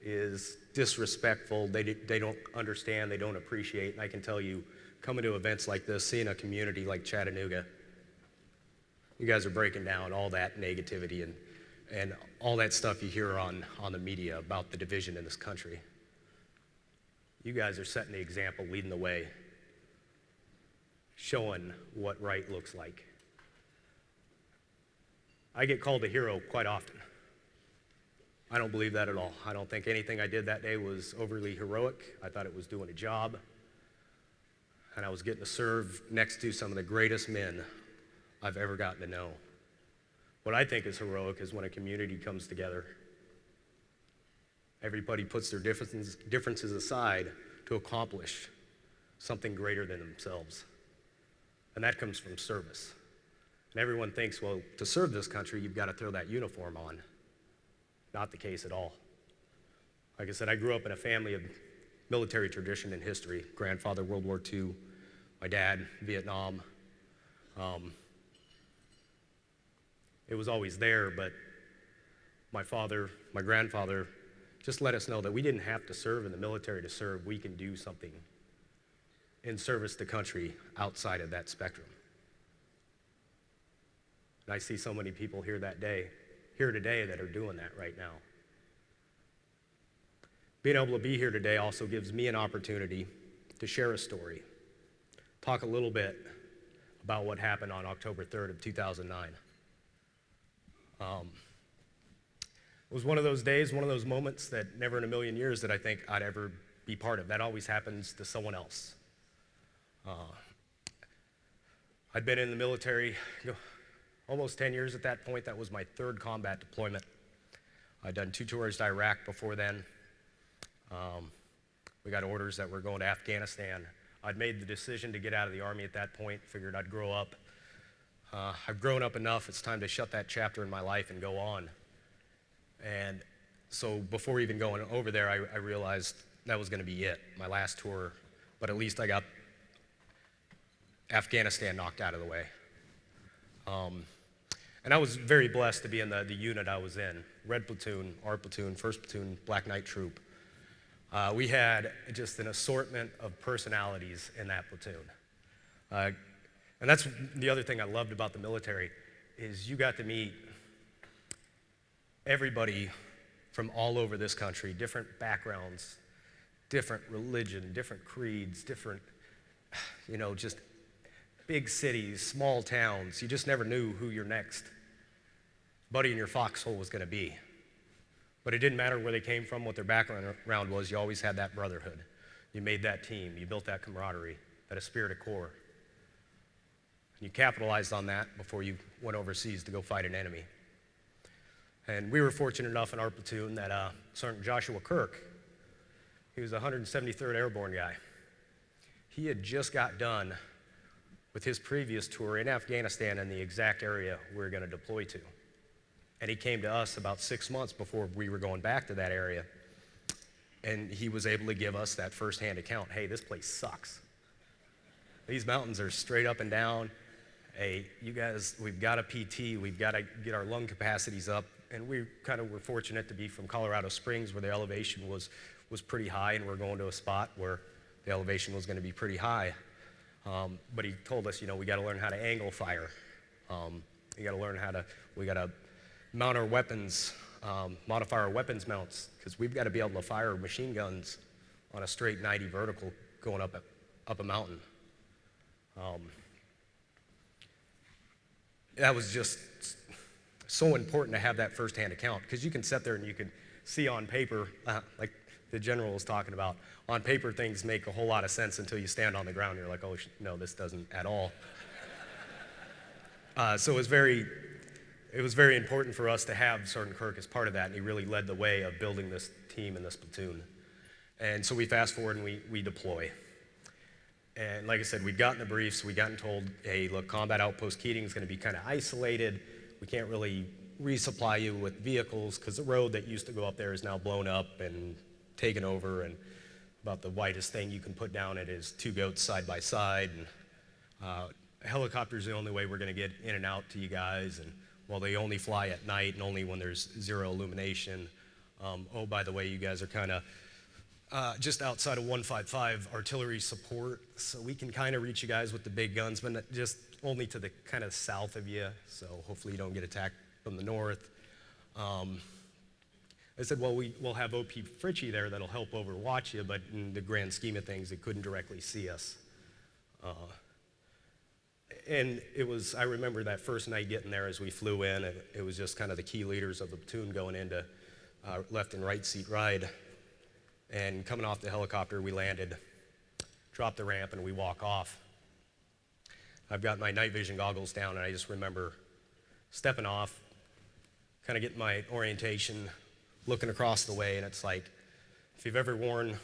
is disrespectful. They don't understand. They don't appreciate. And I can tell you, coming to events like this, seeing a community like Chattanooga, you guys are breaking down all that negativity and all that stuff you hear on the media about the division in this country. You guys are setting the example, leading the way, showing what right looks like. I get called a hero quite often. I don't believe that at all. I don't think anything I did that day was overly heroic. I thought it was doing a job. And I was getting to serve next to some of the greatest men I've ever gotten to know. What I think is heroic is when a community comes together. Everybody puts their differences aside to accomplish something greater than themselves. And that comes from service. And everyone thinks, well, to serve this country, you've got to throw that uniform on. Not the case at all. Like I said, I grew up in a family of military tradition and history. Grandfather, World War II. My dad, Vietnam. It was always there, but my father, my grandfather, just let us know that we didn't have to serve in the military to serve. We can do something in service to country outside of that spectrum. And I see so many people here today that are doing that right now. Being able to be here today also gives me an opportunity to share a story, talk a little bit about what happened on October 3rd of 2009. It was one of those days, one of those moments that never in a million years that I think I'd ever be part of. That always happens to someone else. I'd been in the military almost 10 years at that point. That was my third combat deployment. I'd done 2 tours to Iraq before then. We got orders that we're going to Afghanistan. I'd made the decision to get out of the Army at that point, figured I'd grow up. I've grown up enough, it's time to shut that chapter in my life and go on. And so before even going over there, I realized that was going to be it, my last tour. But at least I got Afghanistan knocked out of the way. And I was very blessed to be in the unit I was in. Red Platoon, our platoon, 1st Platoon, Black Knight Troop. We had just an assortment of personalities in that platoon. And that's the other thing I loved about the military is you got to meet everybody from all over this country, different backgrounds, different religion, different creeds, different, just big cities, small towns. You just never knew who your next buddy in your foxhole was going to be. But it didn't matter where they came from, what their background was, you always had that brotherhood. You made that team, you built that camaraderie, that esprit de corps. And you capitalized on that before you went overseas to go fight an enemy. And we were fortunate enough in our platoon that Sergeant Joshua Kirk, he was a 173rd Airborne guy. He had just got done with his previous tour in Afghanistan in the exact area we were going to deploy to. And he came to us about 6 months before we were going back to that area. And he was able to give us that firsthand account. Hey, this place sucks. These mountains are straight up and down. Hey, you guys, we've got a PT, we've got to get our lung capacities up. And we kind of were fortunate to be from Colorado Springs where the elevation was pretty high, and we're going to a spot where the elevation was going to be pretty high. But he told us, we got to learn how to angle fire. We got to learn we got to mount our weapons, modify our weapons mounts, because we've got to be able to fire machine guns on a straight 90 vertical going up a mountain. That was just so important to have that firsthand account, because you can sit there and you can see on paper, like the general was talking about, on paper things make a whole lot of sense until you stand on the ground and you're like, oh, no, this doesn't at all. So it was very important for us to have Sergeant Kirk as part of that, and he really led the way of building this team and this platoon. And so we fast forward and we deploy. And like I said, we'd gotten the briefs, we'd gotten told, hey, look, Combat Outpost Keating is going to be kind of isolated. We can't really resupply you with vehicles because the road that used to go up there is now blown up and taken over, and about the widest thing you can put down it is 2 goats side by side. And a helicopter's the only way we're going to get in and out to you guys. And well, they only fly at night and only when there's zero illumination. Oh, by the way, you guys are kind of just outside of 155 artillery support, so we can kind of reach you guys with the big guns, but just only to the kind of south of you, so hopefully you don't get attacked from the north. I said, well, we'll have OP Fritchie there that'll help overwatch you, but in the grand scheme of things, it couldn't directly see us. And it was, I remember that first night getting there as we flew in, and it was just kind of the key leaders of the platoon going into left and right seat ride. And coming off the helicopter, we landed, dropped the ramp, and we walk off. I've got my night vision goggles down, and I just remember stepping off, kind of getting my orientation, looking across the way, and it's like, if you've ever worn,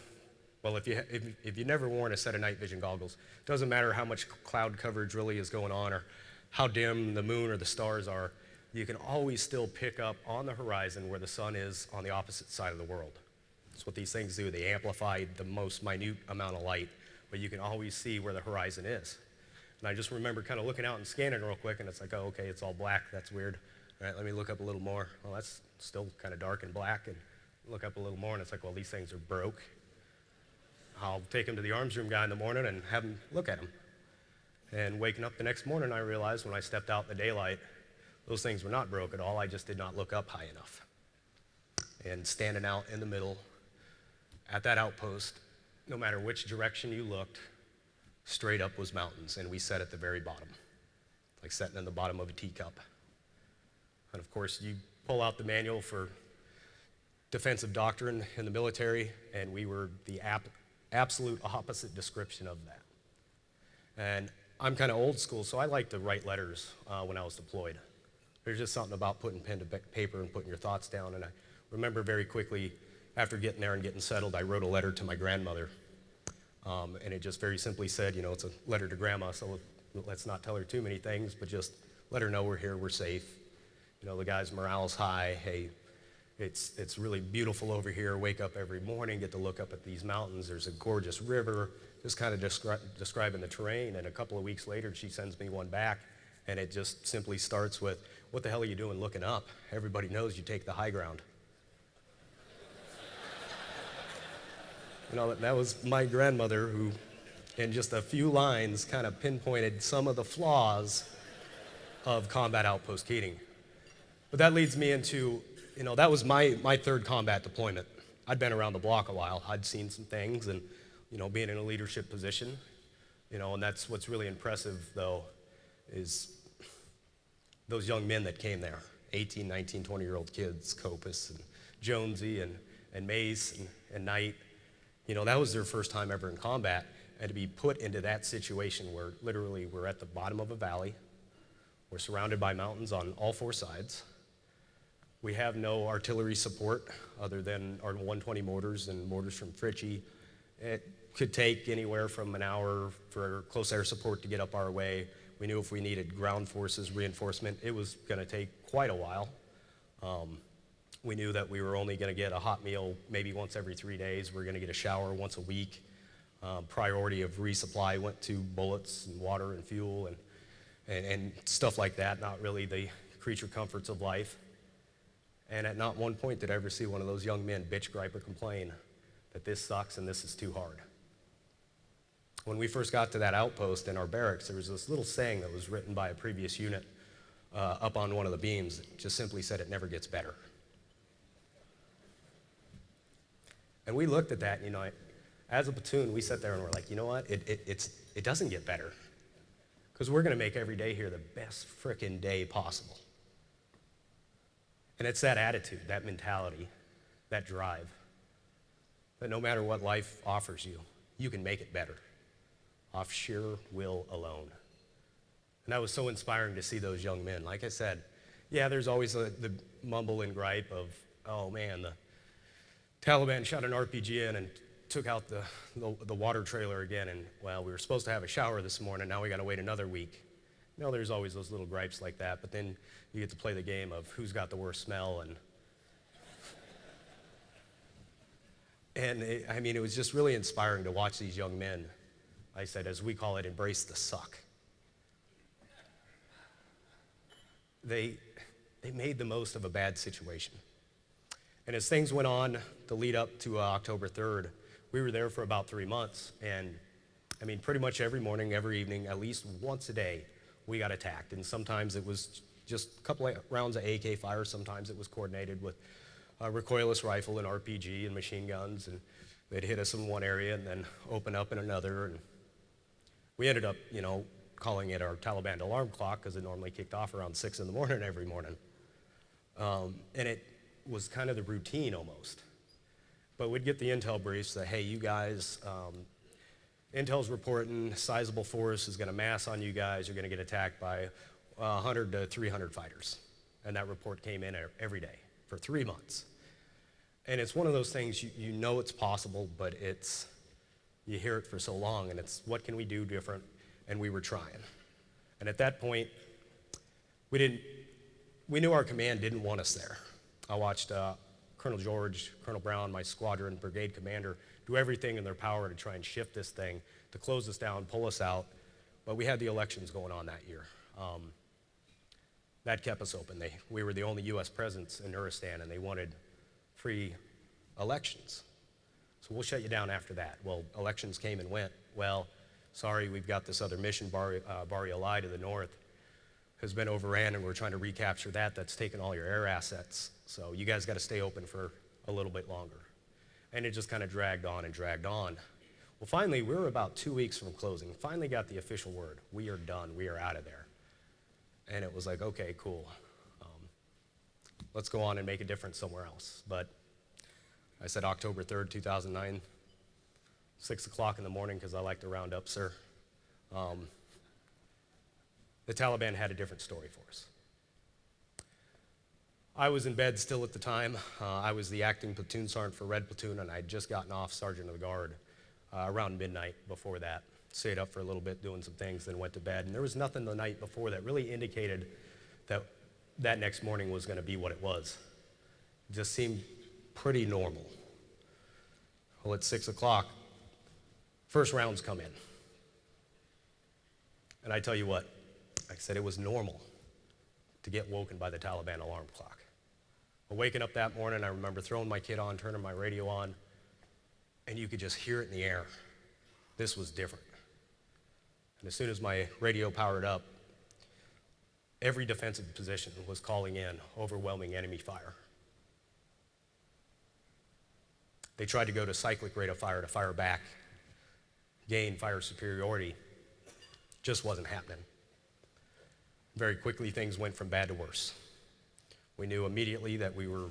well, if you've never worn a set of night vision goggles, it doesn't matter how much cloud coverage really is going on or how dim the moon or the stars are, you can always still pick up on the horizon where the sun is on the opposite side of the world. That's what these things do. They amplify the most minute amount of light, but you can always see where the horizon is. And I just remember kind of looking out and scanning real quick, and it's like, oh, okay, it's all black. That's weird. All right, let me look up a little more. Well, that's still kind of dark and black. And look up a little more, and it's like, well, these things are broke. I'll take them to the arms room guy in the morning and have him look at them. And waking up the next morning, I realized when I stepped out in the daylight, those things were not broke at all. I just did not look up high enough. And standing out in the middle at that outpost, no matter which direction you looked, straight up was mountains, and we sat at the very bottom, like sitting in the bottom of a teacup. And of course, you pull out the manual for defensive doctrine in the military, and we were the absolute opposite description of that. And I'm kind of old school, so I like to write letters when I was deployed. There's just something about putting pen to paper and putting your thoughts down, and I remember very quickly, after getting there and getting settled, I wrote a letter to my grandmother. And it just very simply said, you know, it's a letter to Grandma, so let's not tell her too many things, but just let her know we're here, we're safe. You know, the guys' morale's high. Hey, it's really beautiful over here. Wake up every morning, get to look up at these mountains. There's a gorgeous river, just kind of describing the terrain. And a couple of weeks later, she sends me one back, and it just simply starts with, what the hell are you doing looking up? Everybody knows you take the high ground. You know, that was my grandmother who, in just a few lines, kind of pinpointed some of the flaws of Combat Outpost Keating. But that leads me into, you know, that was my third combat deployment. I'd been around the block a while. I'd seen some things, and, you know, being in a leadership position, you know, and that's what's really impressive, though, is those young men that came there, 18, 19, 20-year-old kids, Copus and Jonesy and Mace and Knight. You know, that was their first time ever in combat, and to be put into that situation where literally we're at the bottom of a valley, we're surrounded by mountains on all 4 sides, we have no artillery support other than our 120 mortars and mortars from Fritchie. It could take anywhere from an hour for close air support to get up our way. We knew if we needed ground forces reinforcement, it was going to take quite a while. We knew that we were only going to get a hot meal maybe once every 3 days. We were going to get a shower once a week. Priority of resupply went to bullets and water and fuel and stuff like that, not really the creature comforts of life. And at not one point did I ever see one of those young men bitch, gripe, or complain that this sucks and this is too hard. When we first got to that outpost in our barracks, there was this little saying that was written by a previous unit up on one of the beams that just simply said, "It never gets better." And we looked at that, you know, as a platoon, we sat there and we're like, you know what, it doesn't get better. Because we're going to make every day here the best frickin' day possible. And it's that attitude, that mentality, that drive, that no matter what life offers you, you can make it better off sheer will alone. And that was so inspiring to see those young men. Like I said, yeah, there's always the mumble and gripe of, oh man, the Taliban shot an RPG in and took out the water trailer again, and well, we were supposed to have a shower this morning, now we gotta wait another week. You know, there's always those little gripes like that, but then you get to play the game of who's got the worst smell, and it was just really inspiring to watch these young men, like I said, as we call it, embrace the suck. They made the most of a bad situation. And as things went on, the lead up to October 3rd, we were there for about 3 months. And pretty much every morning, every evening, at least once a day, we got attacked. And sometimes it was just a couple of rounds of AK fire. Sometimes it was coordinated with a recoilless rifle and RPG and machine guns. And they'd hit us in one area and then open up in another. And we ended up, calling it our Taliban alarm clock because it normally kicked off around 6 in the morning every morning. And it was kind of the routine almost. But we'd get the intel briefs that, hey, you guys, intel's reporting sizable force is going to mass on you guys. You're going to get attacked by 100 to 300 fighters. And that report came in every day for 3 months. And it's one of those things, you know it's possible, but you hear it for so long, and it's what can we do different? And we were trying. And at that point, we knew our command didn't want us there. I watched Colonel George, Colonel Brown, my squadron brigade commander, do everything in their power to try and shift this thing, to close us down, pull us out. But we had the elections going on that year. That kept us open. We were the only U.S. presence in Nuristan, and they wanted free elections. So we'll shut you down after that. Well, elections came and went. Well, sorry, we've got this other mission, Bari-Alai to the north, has been overran, and we're trying to recapture that. That's taken all your air assets. So you guys got to stay open for a little bit longer. And it just kind of dragged on and dragged on. Well, finally, we were about 2 weeks from closing. Finally got the official word. We are done. We are out of there. And it was like, okay, cool. Let's go on and make a difference somewhere else. But I said October 3rd, 2009, 6 o'clock in the morning, because I like to round up, sir. The Taliban had a different story for us. I was in bed still at the time. I was the acting platoon sergeant for Red Platoon, and I'd just gotten off Sergeant of the Guard around midnight before that. Stayed up for a little bit doing some things, then went to bed. And there was nothing the night before that really indicated that that next morning was going to be what it was. It just seemed pretty normal. Well, at 6 o'clock, first rounds come in. And I tell you what, like I said, it was normal to get woken by the Taliban alarm clock. Well, waking up that morning, I remember throwing my kit on, turning my radio on, and you could just hear it in the air. This was different. And as soon as my radio powered up, every defensive position was calling in overwhelming enemy fire. They tried to go to cyclic rate of fire to fire back, gain fire superiority. Just wasn't happening. Very quickly, things went from bad to worse. We knew immediately that we were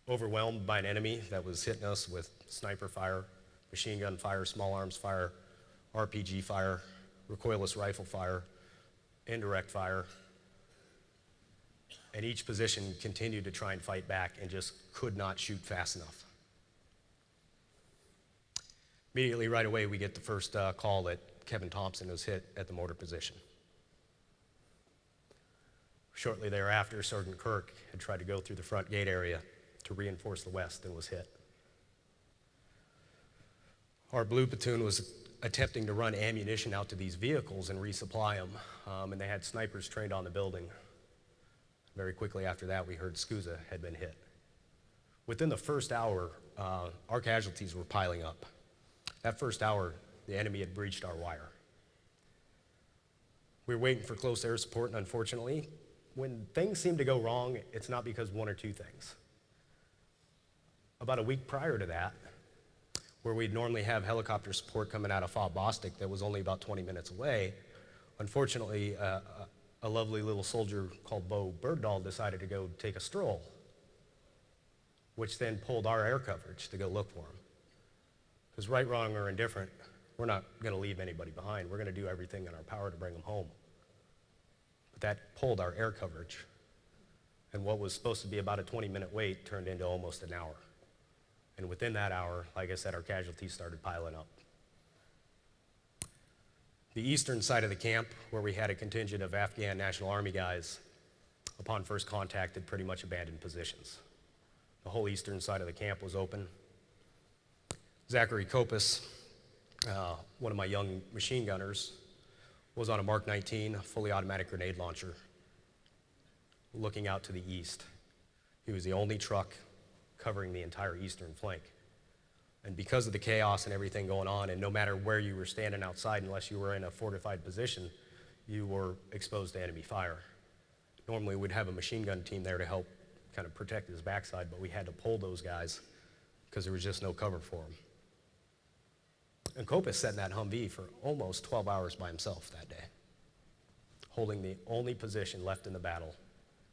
overwhelmed by an enemy that was hitting us with sniper fire, machine gun fire, small arms fire, RPG fire, recoilless rifle fire, indirect fire. And each position continued to try and fight back and just could not shoot fast enough. Immediately, right away, we get the first call that Kevin Thompson was hit at the mortar position. Shortly thereafter, Sergeant Kirk had tried to go through the front gate area to reinforce the west and was hit. Our blue platoon was attempting to run ammunition out to these vehicles and resupply them, and they had snipers trained on the building. Very quickly after that, we heard SCUSA had been hit. Within the first hour, our casualties were piling up. That first hour, the enemy had breached our wire. We were waiting for close air support, and unfortunately, when things seem to go wrong, it's not because of one or two things. About a week prior to that, where we'd normally have helicopter support coming out of Fob Bostic that was only about 20 minutes away, unfortunately, a lovely little soldier called Bo Birdahl decided to go take a stroll, which then pulled our air coverage to go look for him. Because right, wrong, or indifferent, we're not going to leave anybody behind. We're going to do everything in our power to bring them home. But that pulled our air coverage. And what was supposed to be about a 20-minute wait turned into almost an hour. And within that hour, like I said, our casualties started piling up. The eastern side of the camp, where we had a contingent of Afghan National Army guys, upon first contact had pretty much abandoned positions. The whole eastern side of the camp was open. Zachary Kopis, one of my young machine gunners, was on a Mark 19 fully automatic grenade launcher, looking out to the east. He was the only truck covering the entire eastern flank. And because of the chaos and everything going on, and no matter where you were standing outside, unless you were in a fortified position, you were exposed to enemy fire. Normally we'd have a machine gun team there to help kind of protect his backside, but we had to pull those guys because there was just no cover for them. And Kopis sat in that Humvee for almost 12 hours by himself that day, holding the only position left in the battle,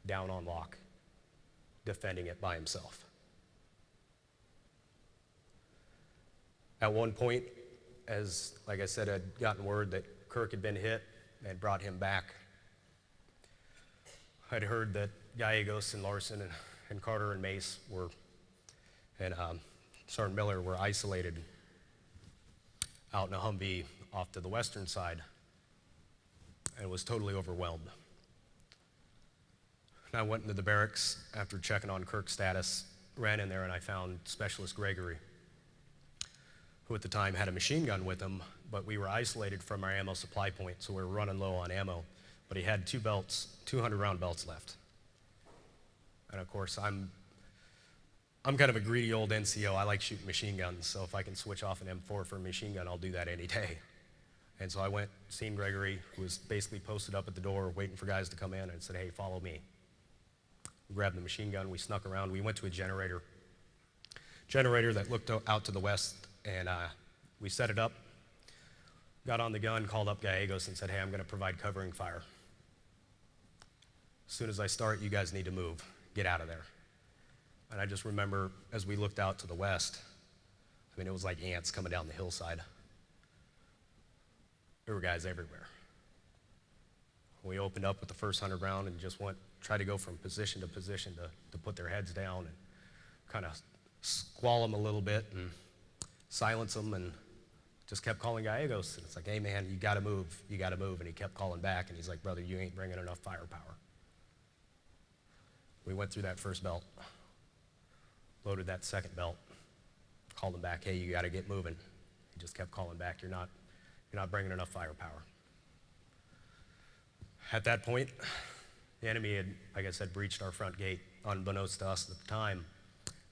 down on lock, defending it by himself. At one point, as like I said, I'd gotten word that Kirk had been hit and brought him back. I'd heard that Gallegos and Larson and Carter and Mace and Sergeant Miller were isolated out in a Humvee off to the western side and was totally overwhelmed. And I went into the barracks after checking on Kirk's status, ran in there, and I found Specialist Gregory, who at the time had a machine gun with him, but we were isolated from our ammo supply point, so we were running low on ammo. But he had 200 round belts left. And of course, I'm kind of a greedy old NCO. I like shooting machine guns, so if I can switch off an M4 for a machine gun, I'll do that any day. And so I went, seen Gregory, who was basically posted up at the door waiting for guys to come in, and said, hey, follow me. We grabbed the machine gun, we snuck around, we went to a generator that looked out to the west, and we set it up, got on the gun, called up Gallegos and said, hey, I'm going to provide covering fire. As soon as I start, you guys need to move. Get out of there. And I just remember as we looked out to the west, I mean, it was like ants coming down the hillside. There were guys everywhere. We opened up with the first 100 round and just tried to go from position to position to put their heads down and kind of squall them a little bit and silence them, and just kept calling Gallegos. And it's like, hey man, you gotta move, you gotta move. And he kept calling back, and he's like, brother, you ain't bringing enough firepower. We went through that first belt, loaded that second belt, called him back, hey, you gotta get moving. He just kept calling back, you're not bringing enough firepower. At that point, the enemy had, like I said, breached our front gate. Unbeknownst to us at the time,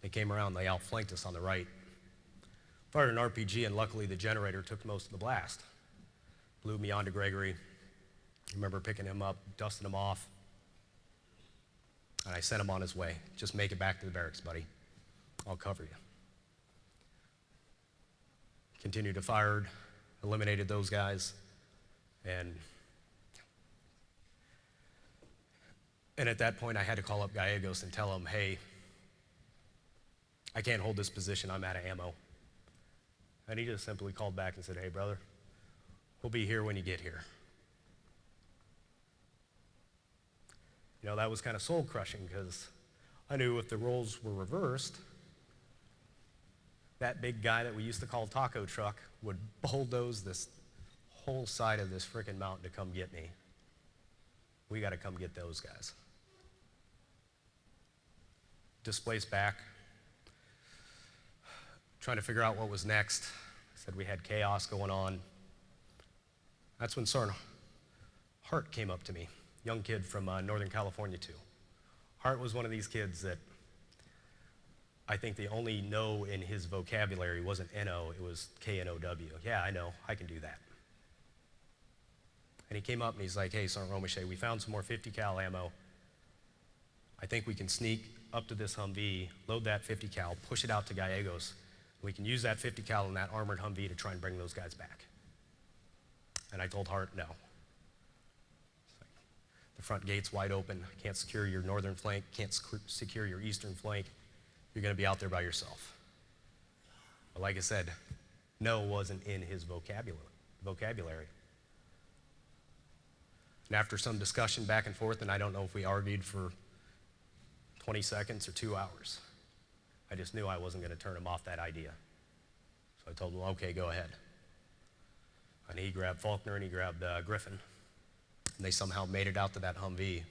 they came around, they outflanked us on the right. Fired an RPG, and luckily the generator took most of the blast. Blew me onto Gregory. I remember picking him up, dusting him off, and I sent him on his way. Just make it back to the barracks, buddy. I'll cover you. Continued to fire, eliminated those guys, and at that point I had to call up Gallegos and tell him, hey, I can't hold this position, I'm out of ammo. And he just simply called back and said, hey brother, we'll be here when you get here. You know, that was kind of soul crushing, because I knew if the roles were reversed, that big guy that we used to call Taco Truck would bulldoze this whole side of this frickin' mountain to come get me. We gotta come get those guys. Displaced back, trying to figure out what was next. Said we had chaos going on. That's when Sergeant Hart came up to me, young kid from Northern California too. Hart was one of these kids that I think the only no in his vocabulary wasn't N-O, it was K-N-O-W. Yeah, I know, I can do that. And he came up and he's like, hey, Sergeant Romeshay, we found some more 50 cal ammo. I think we can sneak up to this Humvee, load that 50 cal, push it out to Gallegos. We can use that 50 cal in that armored Humvee to try and bring those guys back. And I told Hart, no. front gate's wide open, can't secure your northern flank, can't secure your eastern flank. You're going to be out there by yourself. But like I said, no wasn't in his vocabulary. And after some discussion back and forth, and I don't know if we argued for 20 seconds or 2 hours, I just knew I wasn't going to turn him off that idea. So I told him, okay, go ahead. And he grabbed Faulkner and he grabbed Griffin. And they somehow made it out to that Humvee.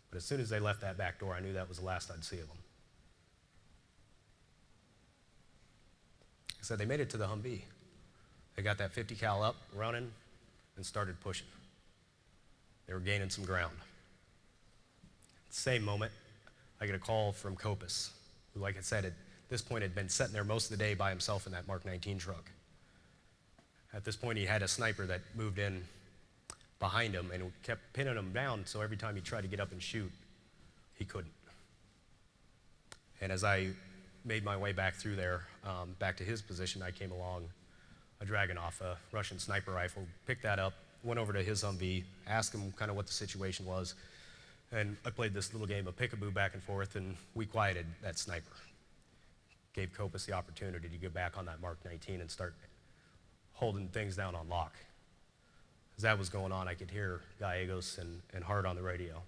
But as soon as they left that back door, I knew that was the last I'd see of them. I said they made it to the Humvee. They got that 50 cal up, running, and started pushing. They were gaining some ground. At the same moment, I get a call from Copus, who, like I said, at this point had been sitting there most of the day by himself in that Mark 19 truck. At this point, he had a sniper that moved in behind him and kept pinning him down, so every time he tried to get up and shoot, he couldn't. And as I made my way back through there, back to his position, I came along, dragging off a Russian sniper rifle, picked that up, went over to his Humvee, asked him kind of what the situation was, and I played this little game of peekaboo back and forth, and we quieted that sniper. Gave Copus the opportunity to get back on that Mark 19 and start holding things down on lock. As that was going on, I could hear Gallegos and Hart on the radio.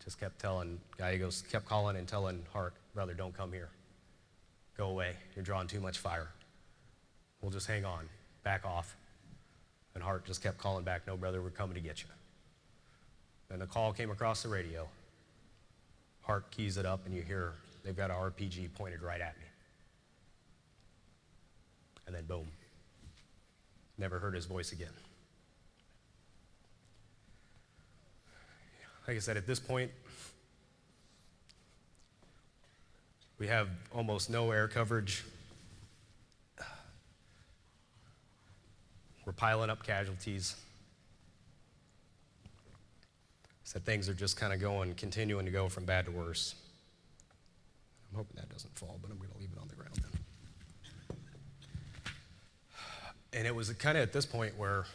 Just kept telling, Gallegos kept calling and telling Hart, brother, don't come here. Go away, you're drawing too much fire. We'll just hang on, back off. And Hart just kept calling back, no, brother, we're coming to get you. Then the call came across the radio. Hart keys it up and you hear they've got an RPG pointed right at me. And then boom, never heard his voice again. Like I said, at this point, we have almost no air coverage. We're piling up casualties. So things are just kind of continuing to go from bad to worse. I'm hoping that doesn't fall, but I'm going to leave it on the ground then. And it was kind of at this point where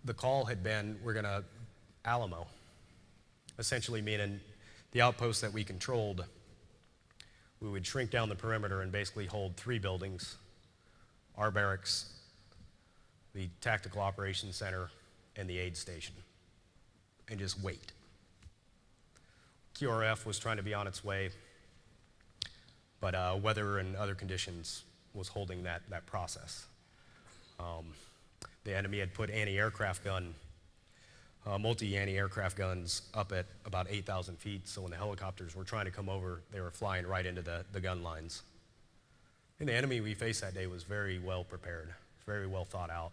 the call had been, we're going to Alamo, essentially meaning the outposts that we controlled, we would shrink down the perimeter and basically hold 3 buildings, our barracks, the Tactical Operations Center, and the aid station, and just wait. QRF was trying to be on its way, but weather and other conditions was holding that process. The enemy had put anti-aircraft gun, multi-anti-aircraft guns up at about 8,000 feet, so when the helicopters were trying to come over, they were flying right into the gun lines. And the enemy we faced that day was very well prepared, very well thought out.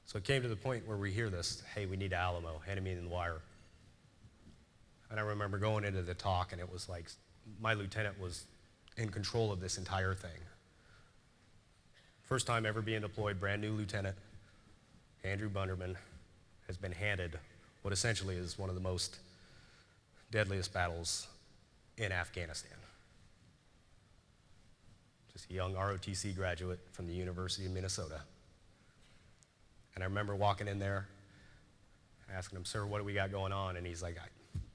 So it came to the point where we hear this, hey, we need Alamo, enemy in the wire. And I remember going into the talk, and it was like my lieutenant was in control of this entire thing. First time ever being deployed, brand new lieutenant, Andrew Bunderman, has been handed what essentially is one of the most deadliest battles in Afghanistan. Just a young ROTC graduate from the University of Minnesota. And I remember walking in there, asking him, sir, what do we got going on? And he's like, I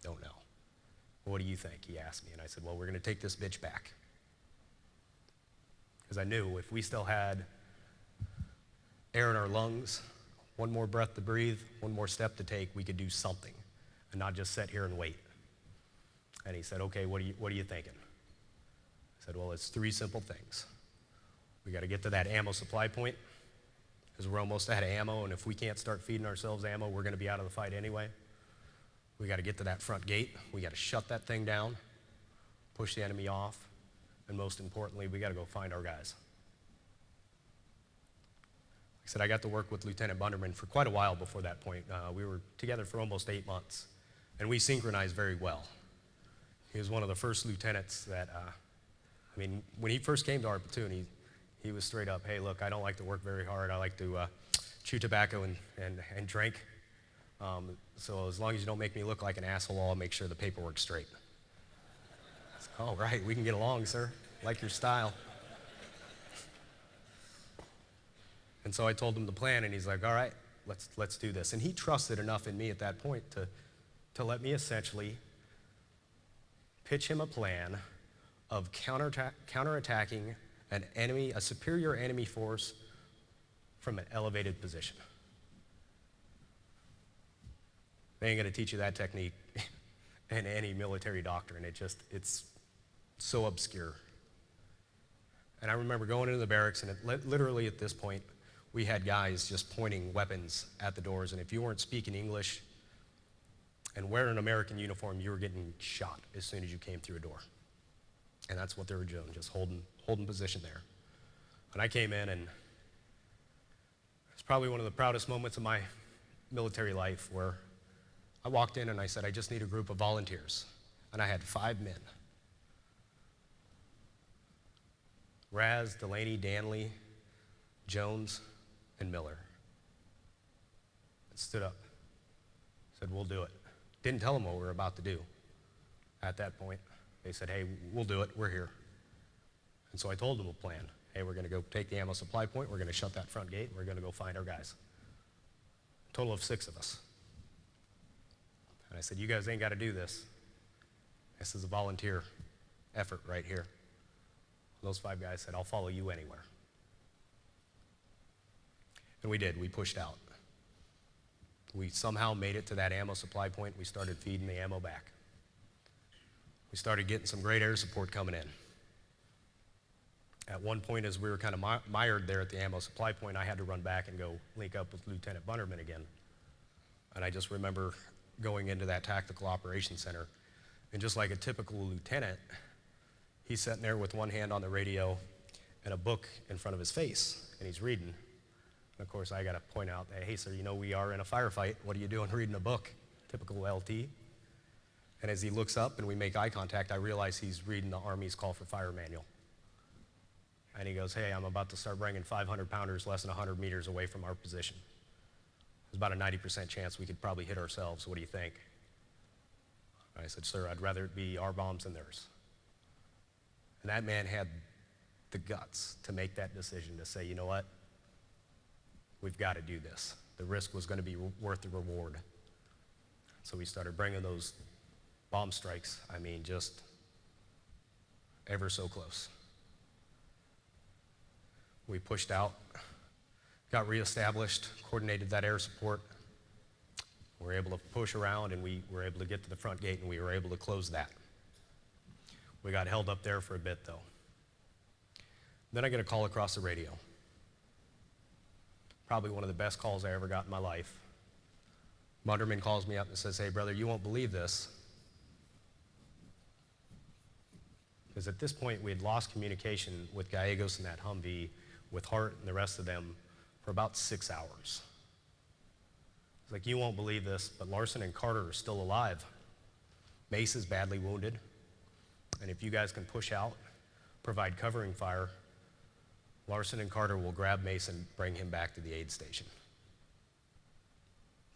don't know. What do you think? He asked me. And I said, well, we're going to take this bitch back. Because I knew if we still had air in our lungs, one more breath to breathe, one more step to take, we could do something and not just sit here and wait. And he said, okay, what are you thinking? I said, well, it's 3 simple things. We got to get to that ammo supply point, because we're almost out of ammo, and if we can't start feeding ourselves ammo, we're going to be out of the fight anyway. We got to get to that front gate. We got to shut that thing down, push the enemy off, and most importantly, we got to go find our guys. Like I said, I got to work with Lieutenant Bunderman for quite a while before that point. We were together for almost 8 months, and we synchronized very well. He was one of the first lieutenants that, when he first came to our platoon, he was straight up, hey, look, I don't like to work very hard. I like to chew tobacco and drink. So as long as you don't make me look like an asshole, I'll make sure the paperwork's straight. I said, all right, we can get along, sir. Like your style. And so I told him the plan, and he's like, all right, let's do this. And he trusted enough in me at that point to let me essentially pitch him a plan of counterattacking an enemy, a superior enemy force from an elevated position. They ain't gonna teach you that technique in any military doctrine. It's so obscure. And I remember going into the barracks, and literally at this point, we had guys just pointing weapons at the doors, and if you weren't speaking English and wearing an American uniform, you were getting shot as soon as you came through a door. And that's what they were doing, just holding position there. And I came in, and it's probably one of the proudest moments of my military life, where I walked in and I said, I just need a group of volunteers. And I had 5 men. Raz, Delaney, Danley, Jones, and Miller. And stood up, said, we'll do it. Didn't tell them what we were about to do at that point. They said, hey, we'll do it, we're here. And so I told them a plan. Hey, we're gonna go take the ammo supply point, we're gonna shut that front gate, and we're gonna go find our guys. A total of 6 of us. And I said, you guys ain't gotta do this. This is a volunteer effort right here. Those 5 guys said, I'll follow you anywhere. And we did, we pushed out. We somehow made it to that ammo supply point. We started feeding the ammo back. We started getting some great air support coming in. At one point, as we were kind of mired there at the ammo supply point, I had to run back and go link up with Lieutenant Bunderman again. And I just remember going into that tactical operations center, and just like a typical lieutenant, he's sitting there with one hand on the radio and a book in front of his face, and he's reading. And of course, I got to point out that, hey, sir, you know we are in a firefight. What are you doing reading a book? Typical LT. And as he looks up and we make eye contact, I realize he's reading the Army's call for fire manual. And he goes, hey, I'm about to start bringing 500-pounders less than 100 meters away from our position. There's about a 90% chance we could probably hit ourselves. What do you think? And I said, sir, I'd rather it be our bombs than theirs. And that man had the guts to make that decision to say, you know what? We've got to do this. The risk was going to be worth the reward. So we started bringing those bomb strikes, I mean, just ever so close. We pushed out, got reestablished, coordinated that air support. We were able to push around, and we were able to get to the front gate, and we were able to close that. We got held up there for a bit, though. Then I get a call across the radio. Probably one of the best calls I ever got in my life. Bunderman calls me up and says, hey, brother, you won't believe this. Because at this point, we had lost communication with Gallegos and that Humvee, with Hart and the rest of them, for about 6 hours. He's like, you won't believe this, but Larson and Carter are still alive. Mace is badly wounded. And if you guys can push out, provide covering fire, Larson and Carter will grab Mace and bring him back to the aid station.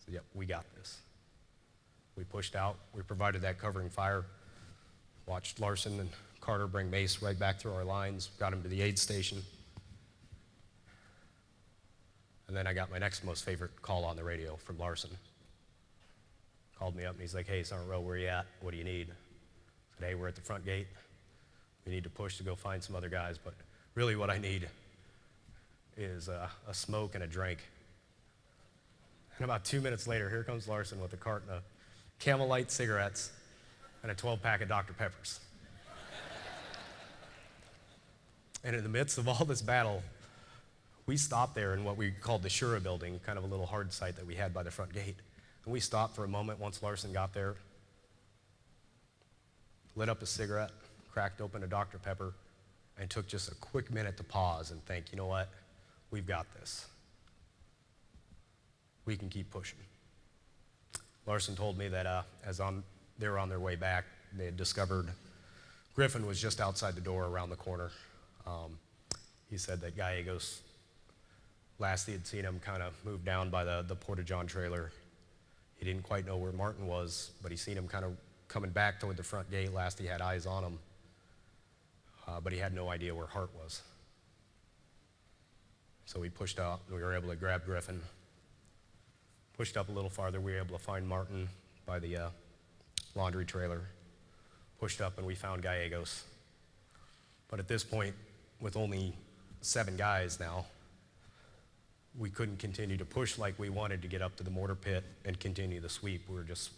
So, yep, we got this. We pushed out, we provided that covering fire, watched Larson and Carter bring Mace right back through our lines, got him to the aid station. And then I got my next most favorite call on the radio from Larson. Called me up and he's like, hey, Sergeant Rowe, where you at? What do you need? I said, hey, we're at the front gate. We need to push to go find some other guys, but really what I need is a smoke and a drink. And about 2 minutes later, here comes Larson with a carton of Camel Light cigarettes and a 12-pack of Dr. Peppers. And in the midst of all this battle, we stopped there in what we called the Shura building, kind of a little hard site that we had by the front gate. And we stopped for a moment once Larson got there, lit up a cigarette, cracked open a Dr. Pepper, and took just a quick minute to pause and think, you know what? We've got this. We can keep pushing. Larson told me that they were on their way back, they had discovered Griffin was just outside the door around the corner. He said that Gallegos, last he had seen him, kind of moved down by the Porta-John trailer. He didn't quite know where Martin was, but he seen him kind of coming back toward the front gate. Last he had eyes on him, but he had no idea where Hart was. So we pushed out, and we were able to grab Griffin. Pushed up a little farther, we were able to find Martin by the laundry trailer. Pushed up, and we found Gallegos. But at this point, with only 7 guys now, we couldn't continue to push like we wanted to get up to the mortar pit and continue the sweep. We were just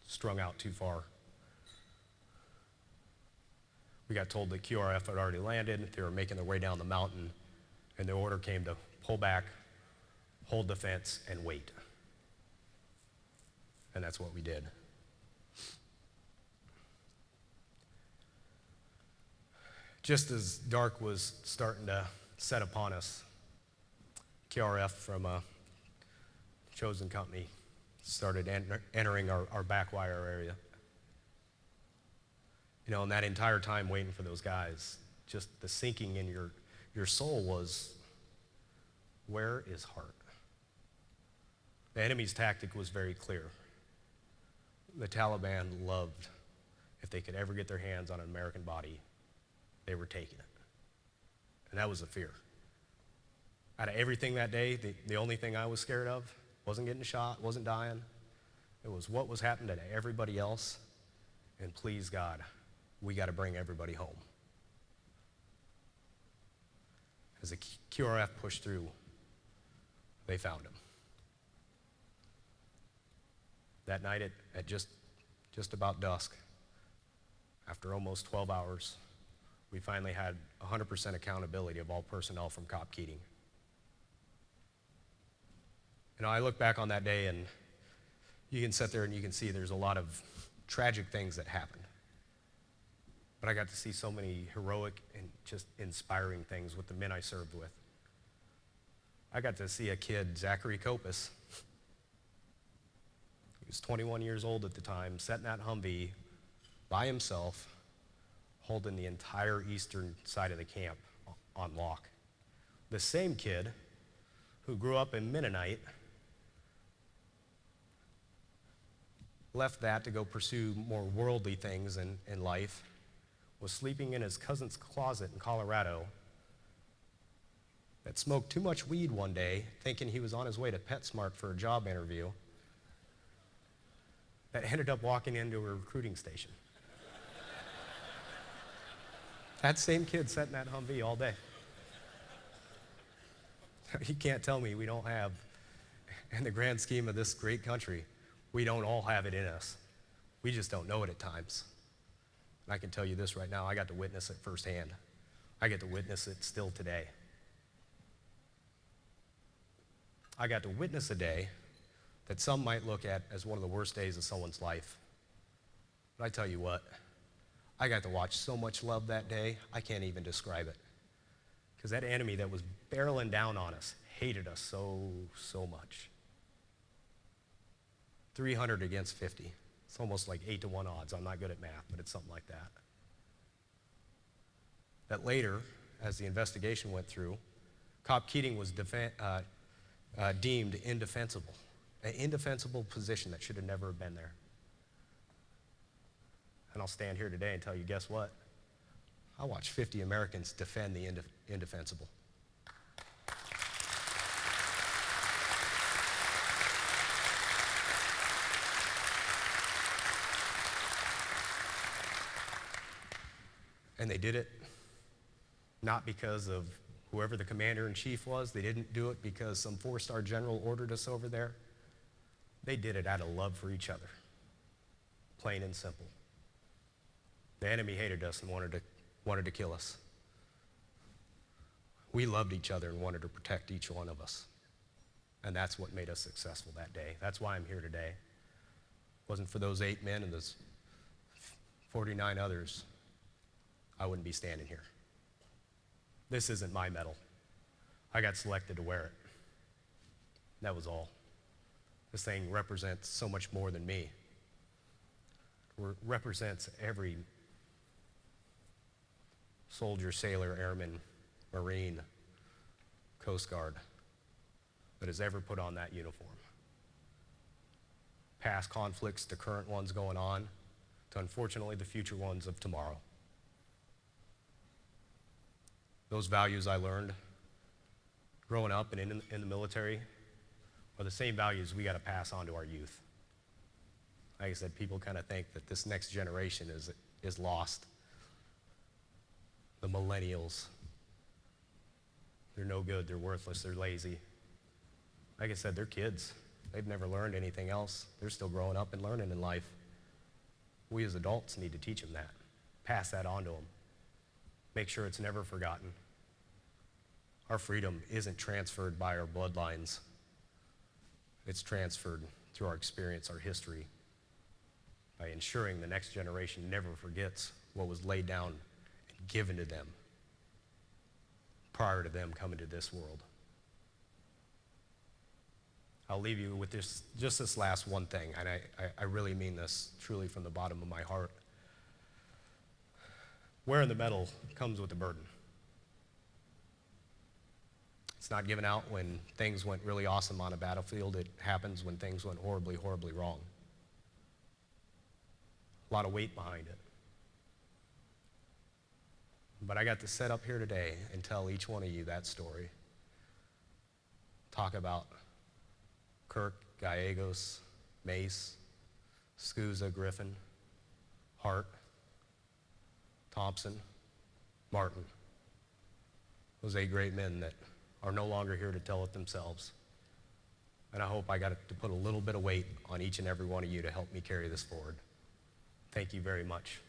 strung out too far. We got told that QRF had already landed, they were making their way down the mountain, and the order came to pull back, hold the fence, and wait. And that's what we did. Just as dark was starting to set upon us, KRF from a chosen company started entering our backwire area. You know, and that entire time waiting for those guys, just the sinking in your soul was, where is Hart? The enemy's tactic was very clear. The Taliban loved, if they could ever get their hands on an American body, they were taking it. And that was the fear. Out of everything that day, the only thing I was scared of wasn't getting shot, wasn't dying. It was what was happening to everybody else. And please God, we got to bring everybody home. As the QRF pushed through, they found him. That night at just about dusk, after almost 12 hours, we finally had 100% accountability of all personnel from Cop Keating. You know, I look back on that day and you can sit there and you can see there's a lot of tragic things that happened. But I got to see so many heroic and just inspiring things with the men I served with. I got to see a kid, Zachary Kopis. He was 21 years old at the time, sat in that Humvee by himself, holding the entire eastern side of the camp on lock. The same kid who grew up in Mennonite left that to go pursue more worldly things in life, was sleeping in his cousin's closet in Colorado, that smoked too much weed one day, thinking he was on his way to PetSmart for a job interview, that ended up walking into a recruiting station. That same kid sat in that Humvee all day. You can't tell me we don't have, in the grand scheme of this great country, we don't all have it in us. We just don't know it at times. And I can tell you this right now, I got to witness it firsthand. I get to witness it still today. I got to witness a day that some might look at as one of the worst days of someone's life. But I tell you what, I got to watch so much love that day, I can't even describe it. Because that enemy that was barreling down on us hated us so much. 300 against 50. It's almost like 8-to-1 odds. I'm not good at math, but it's something like that. That later, as the investigation went through, Cop Keating was deemed indefensible. An indefensible position that should have never been there. And I'll stand here today and tell you, guess what? I watched 50 Americans defend the indefensible. And they did it not because of whoever the commander-in-chief was. They didn't do it because some 4-star general ordered us over there. They did it out of love for each other, plain and simple. The enemy hated us and wanted to kill us. We loved each other and wanted to protect each one of us. And that's what made us successful that day. That's why I'm here today. If it wasn't for those 8 men and those 49 others, I wouldn't be standing here. This isn't my medal. I got selected to wear it. That was all. This thing represents so much more than me. It represents every soldier, sailor, airman, Marine, Coast Guard that has ever put on that uniform. Past conflicts to current ones going on, to unfortunately the future ones of tomorrow. Those values I learned growing up and in the military are the same values we got to pass on to our youth. Like I said, people kind of think that this next generation is lost. The millennials, they're no good, they're worthless, they're lazy. Like I said, they're kids. They've never learned anything else. They're still growing up and learning in life. We as adults need to teach them that, pass that on to them, make sure it's never forgotten. Our freedom isn't transferred by our bloodlines. It's transferred through our experience, our history, by ensuring the next generation never forgets what was laid down and given to them prior to them coming to this world. I'll leave you with just this last one thing, and I really mean this truly from the bottom of my heart. Wearing the medal comes with a burden. It's not given out when things went really awesome on a battlefield. It happens when things went horribly, horribly wrong. A lot of weight behind it. But I got to sit up here today and tell each one of you that story. Talk about Kirk, Gallegos, Mace, Scusa, Griffin, Hart, Thompson, Martin. Those 8 great men that are no longer here to tell it themselves. And I hope I got to put a little bit of weight on each and every one of you to help me carry this forward. Thank you very much.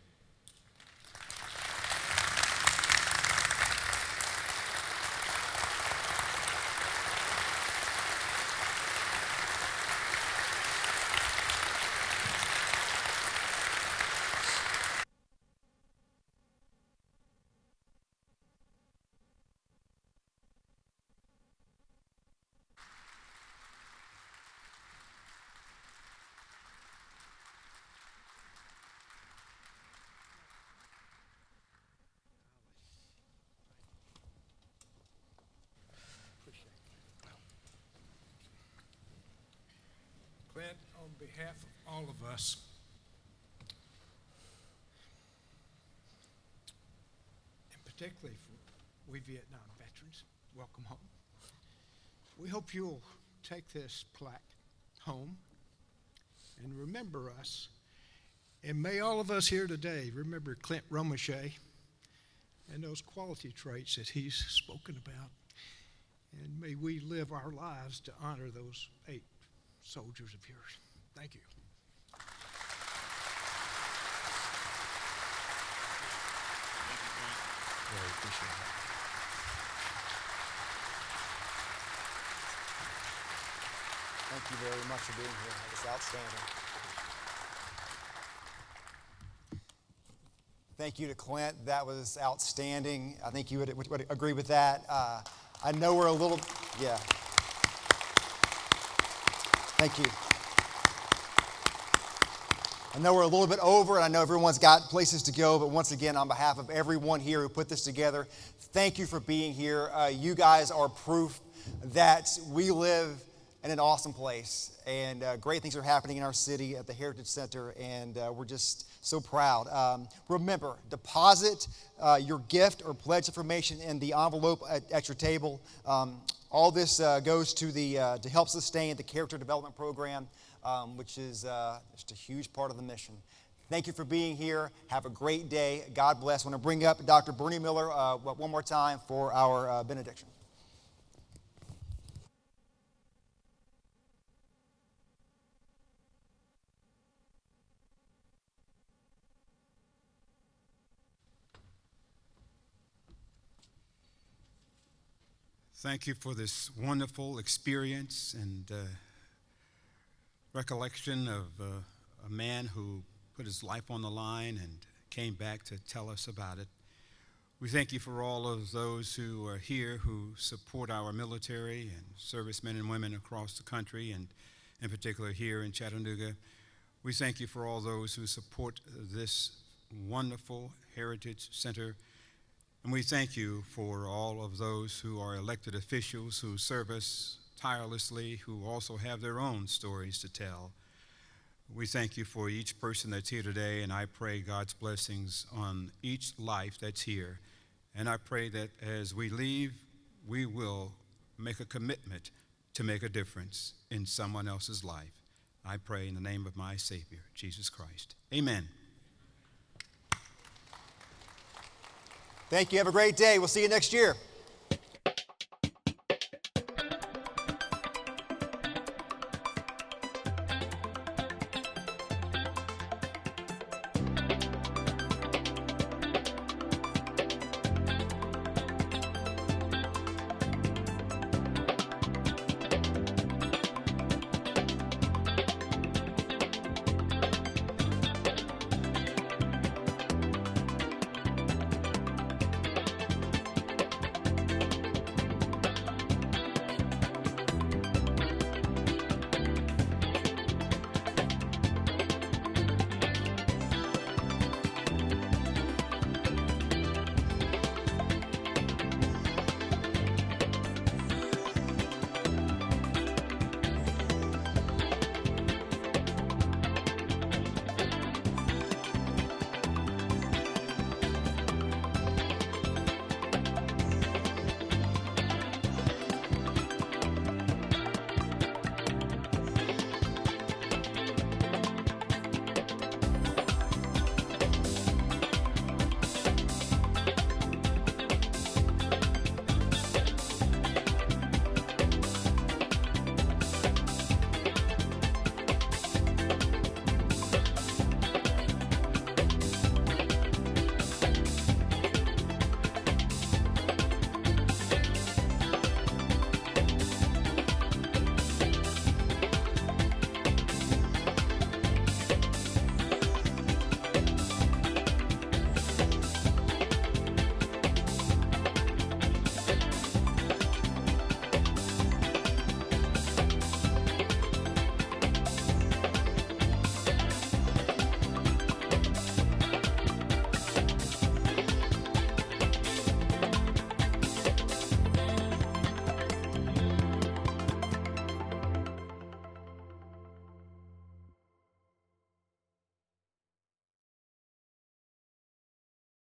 Clint, on behalf of all of us, and particularly for we Vietnam veterans, welcome home. We hope you'll take this plaque home and remember us. And may all of us here today remember Clint Romachet and those quality traits that he's spoken about. And may we live our lives to honor those 8 soldiers of yours. Thank you. Really appreciate it. Thank you very much for being here. That was outstanding. Thank you to Clint. That was outstanding. I think you would agree with that. I know we're a little, yeah. Thank you. I know we're a little bit over, and I know everyone's got places to go, but once again, on behalf of everyone here who put this together, thank you for being here. You guys are proof that we live in an awesome place, and great things are happening in our city at the Heritage Center, and we're just so proud. Remember, deposit your gift or pledge information in the envelope at your table. All this goes to help sustain the character development program, which is just a huge part of the mission. Thank you for being here. Have a great day. God bless. I want to bring up Dr. Bernie Miller one more time for our benediction. Thank you for this wonderful experience and recollection of a man who put his life on the line and came back to tell us about it. We thank you for all of those who are here who support our military and servicemen and women across the country, and in particular here in Chattanooga. We thank you for all those who support this wonderful Heritage Center. And we thank you for all of those who are elected officials who serve us tirelessly, who also have their own stories to tell. We thank you for each person that's here today, and I pray God's blessings on each life that's here. And I pray that as we leave, we will make a commitment to make a difference in someone else's life. I pray in the name of my Savior, Jesus Christ. Amen. Thank you. Have a great day. We'll see you next year.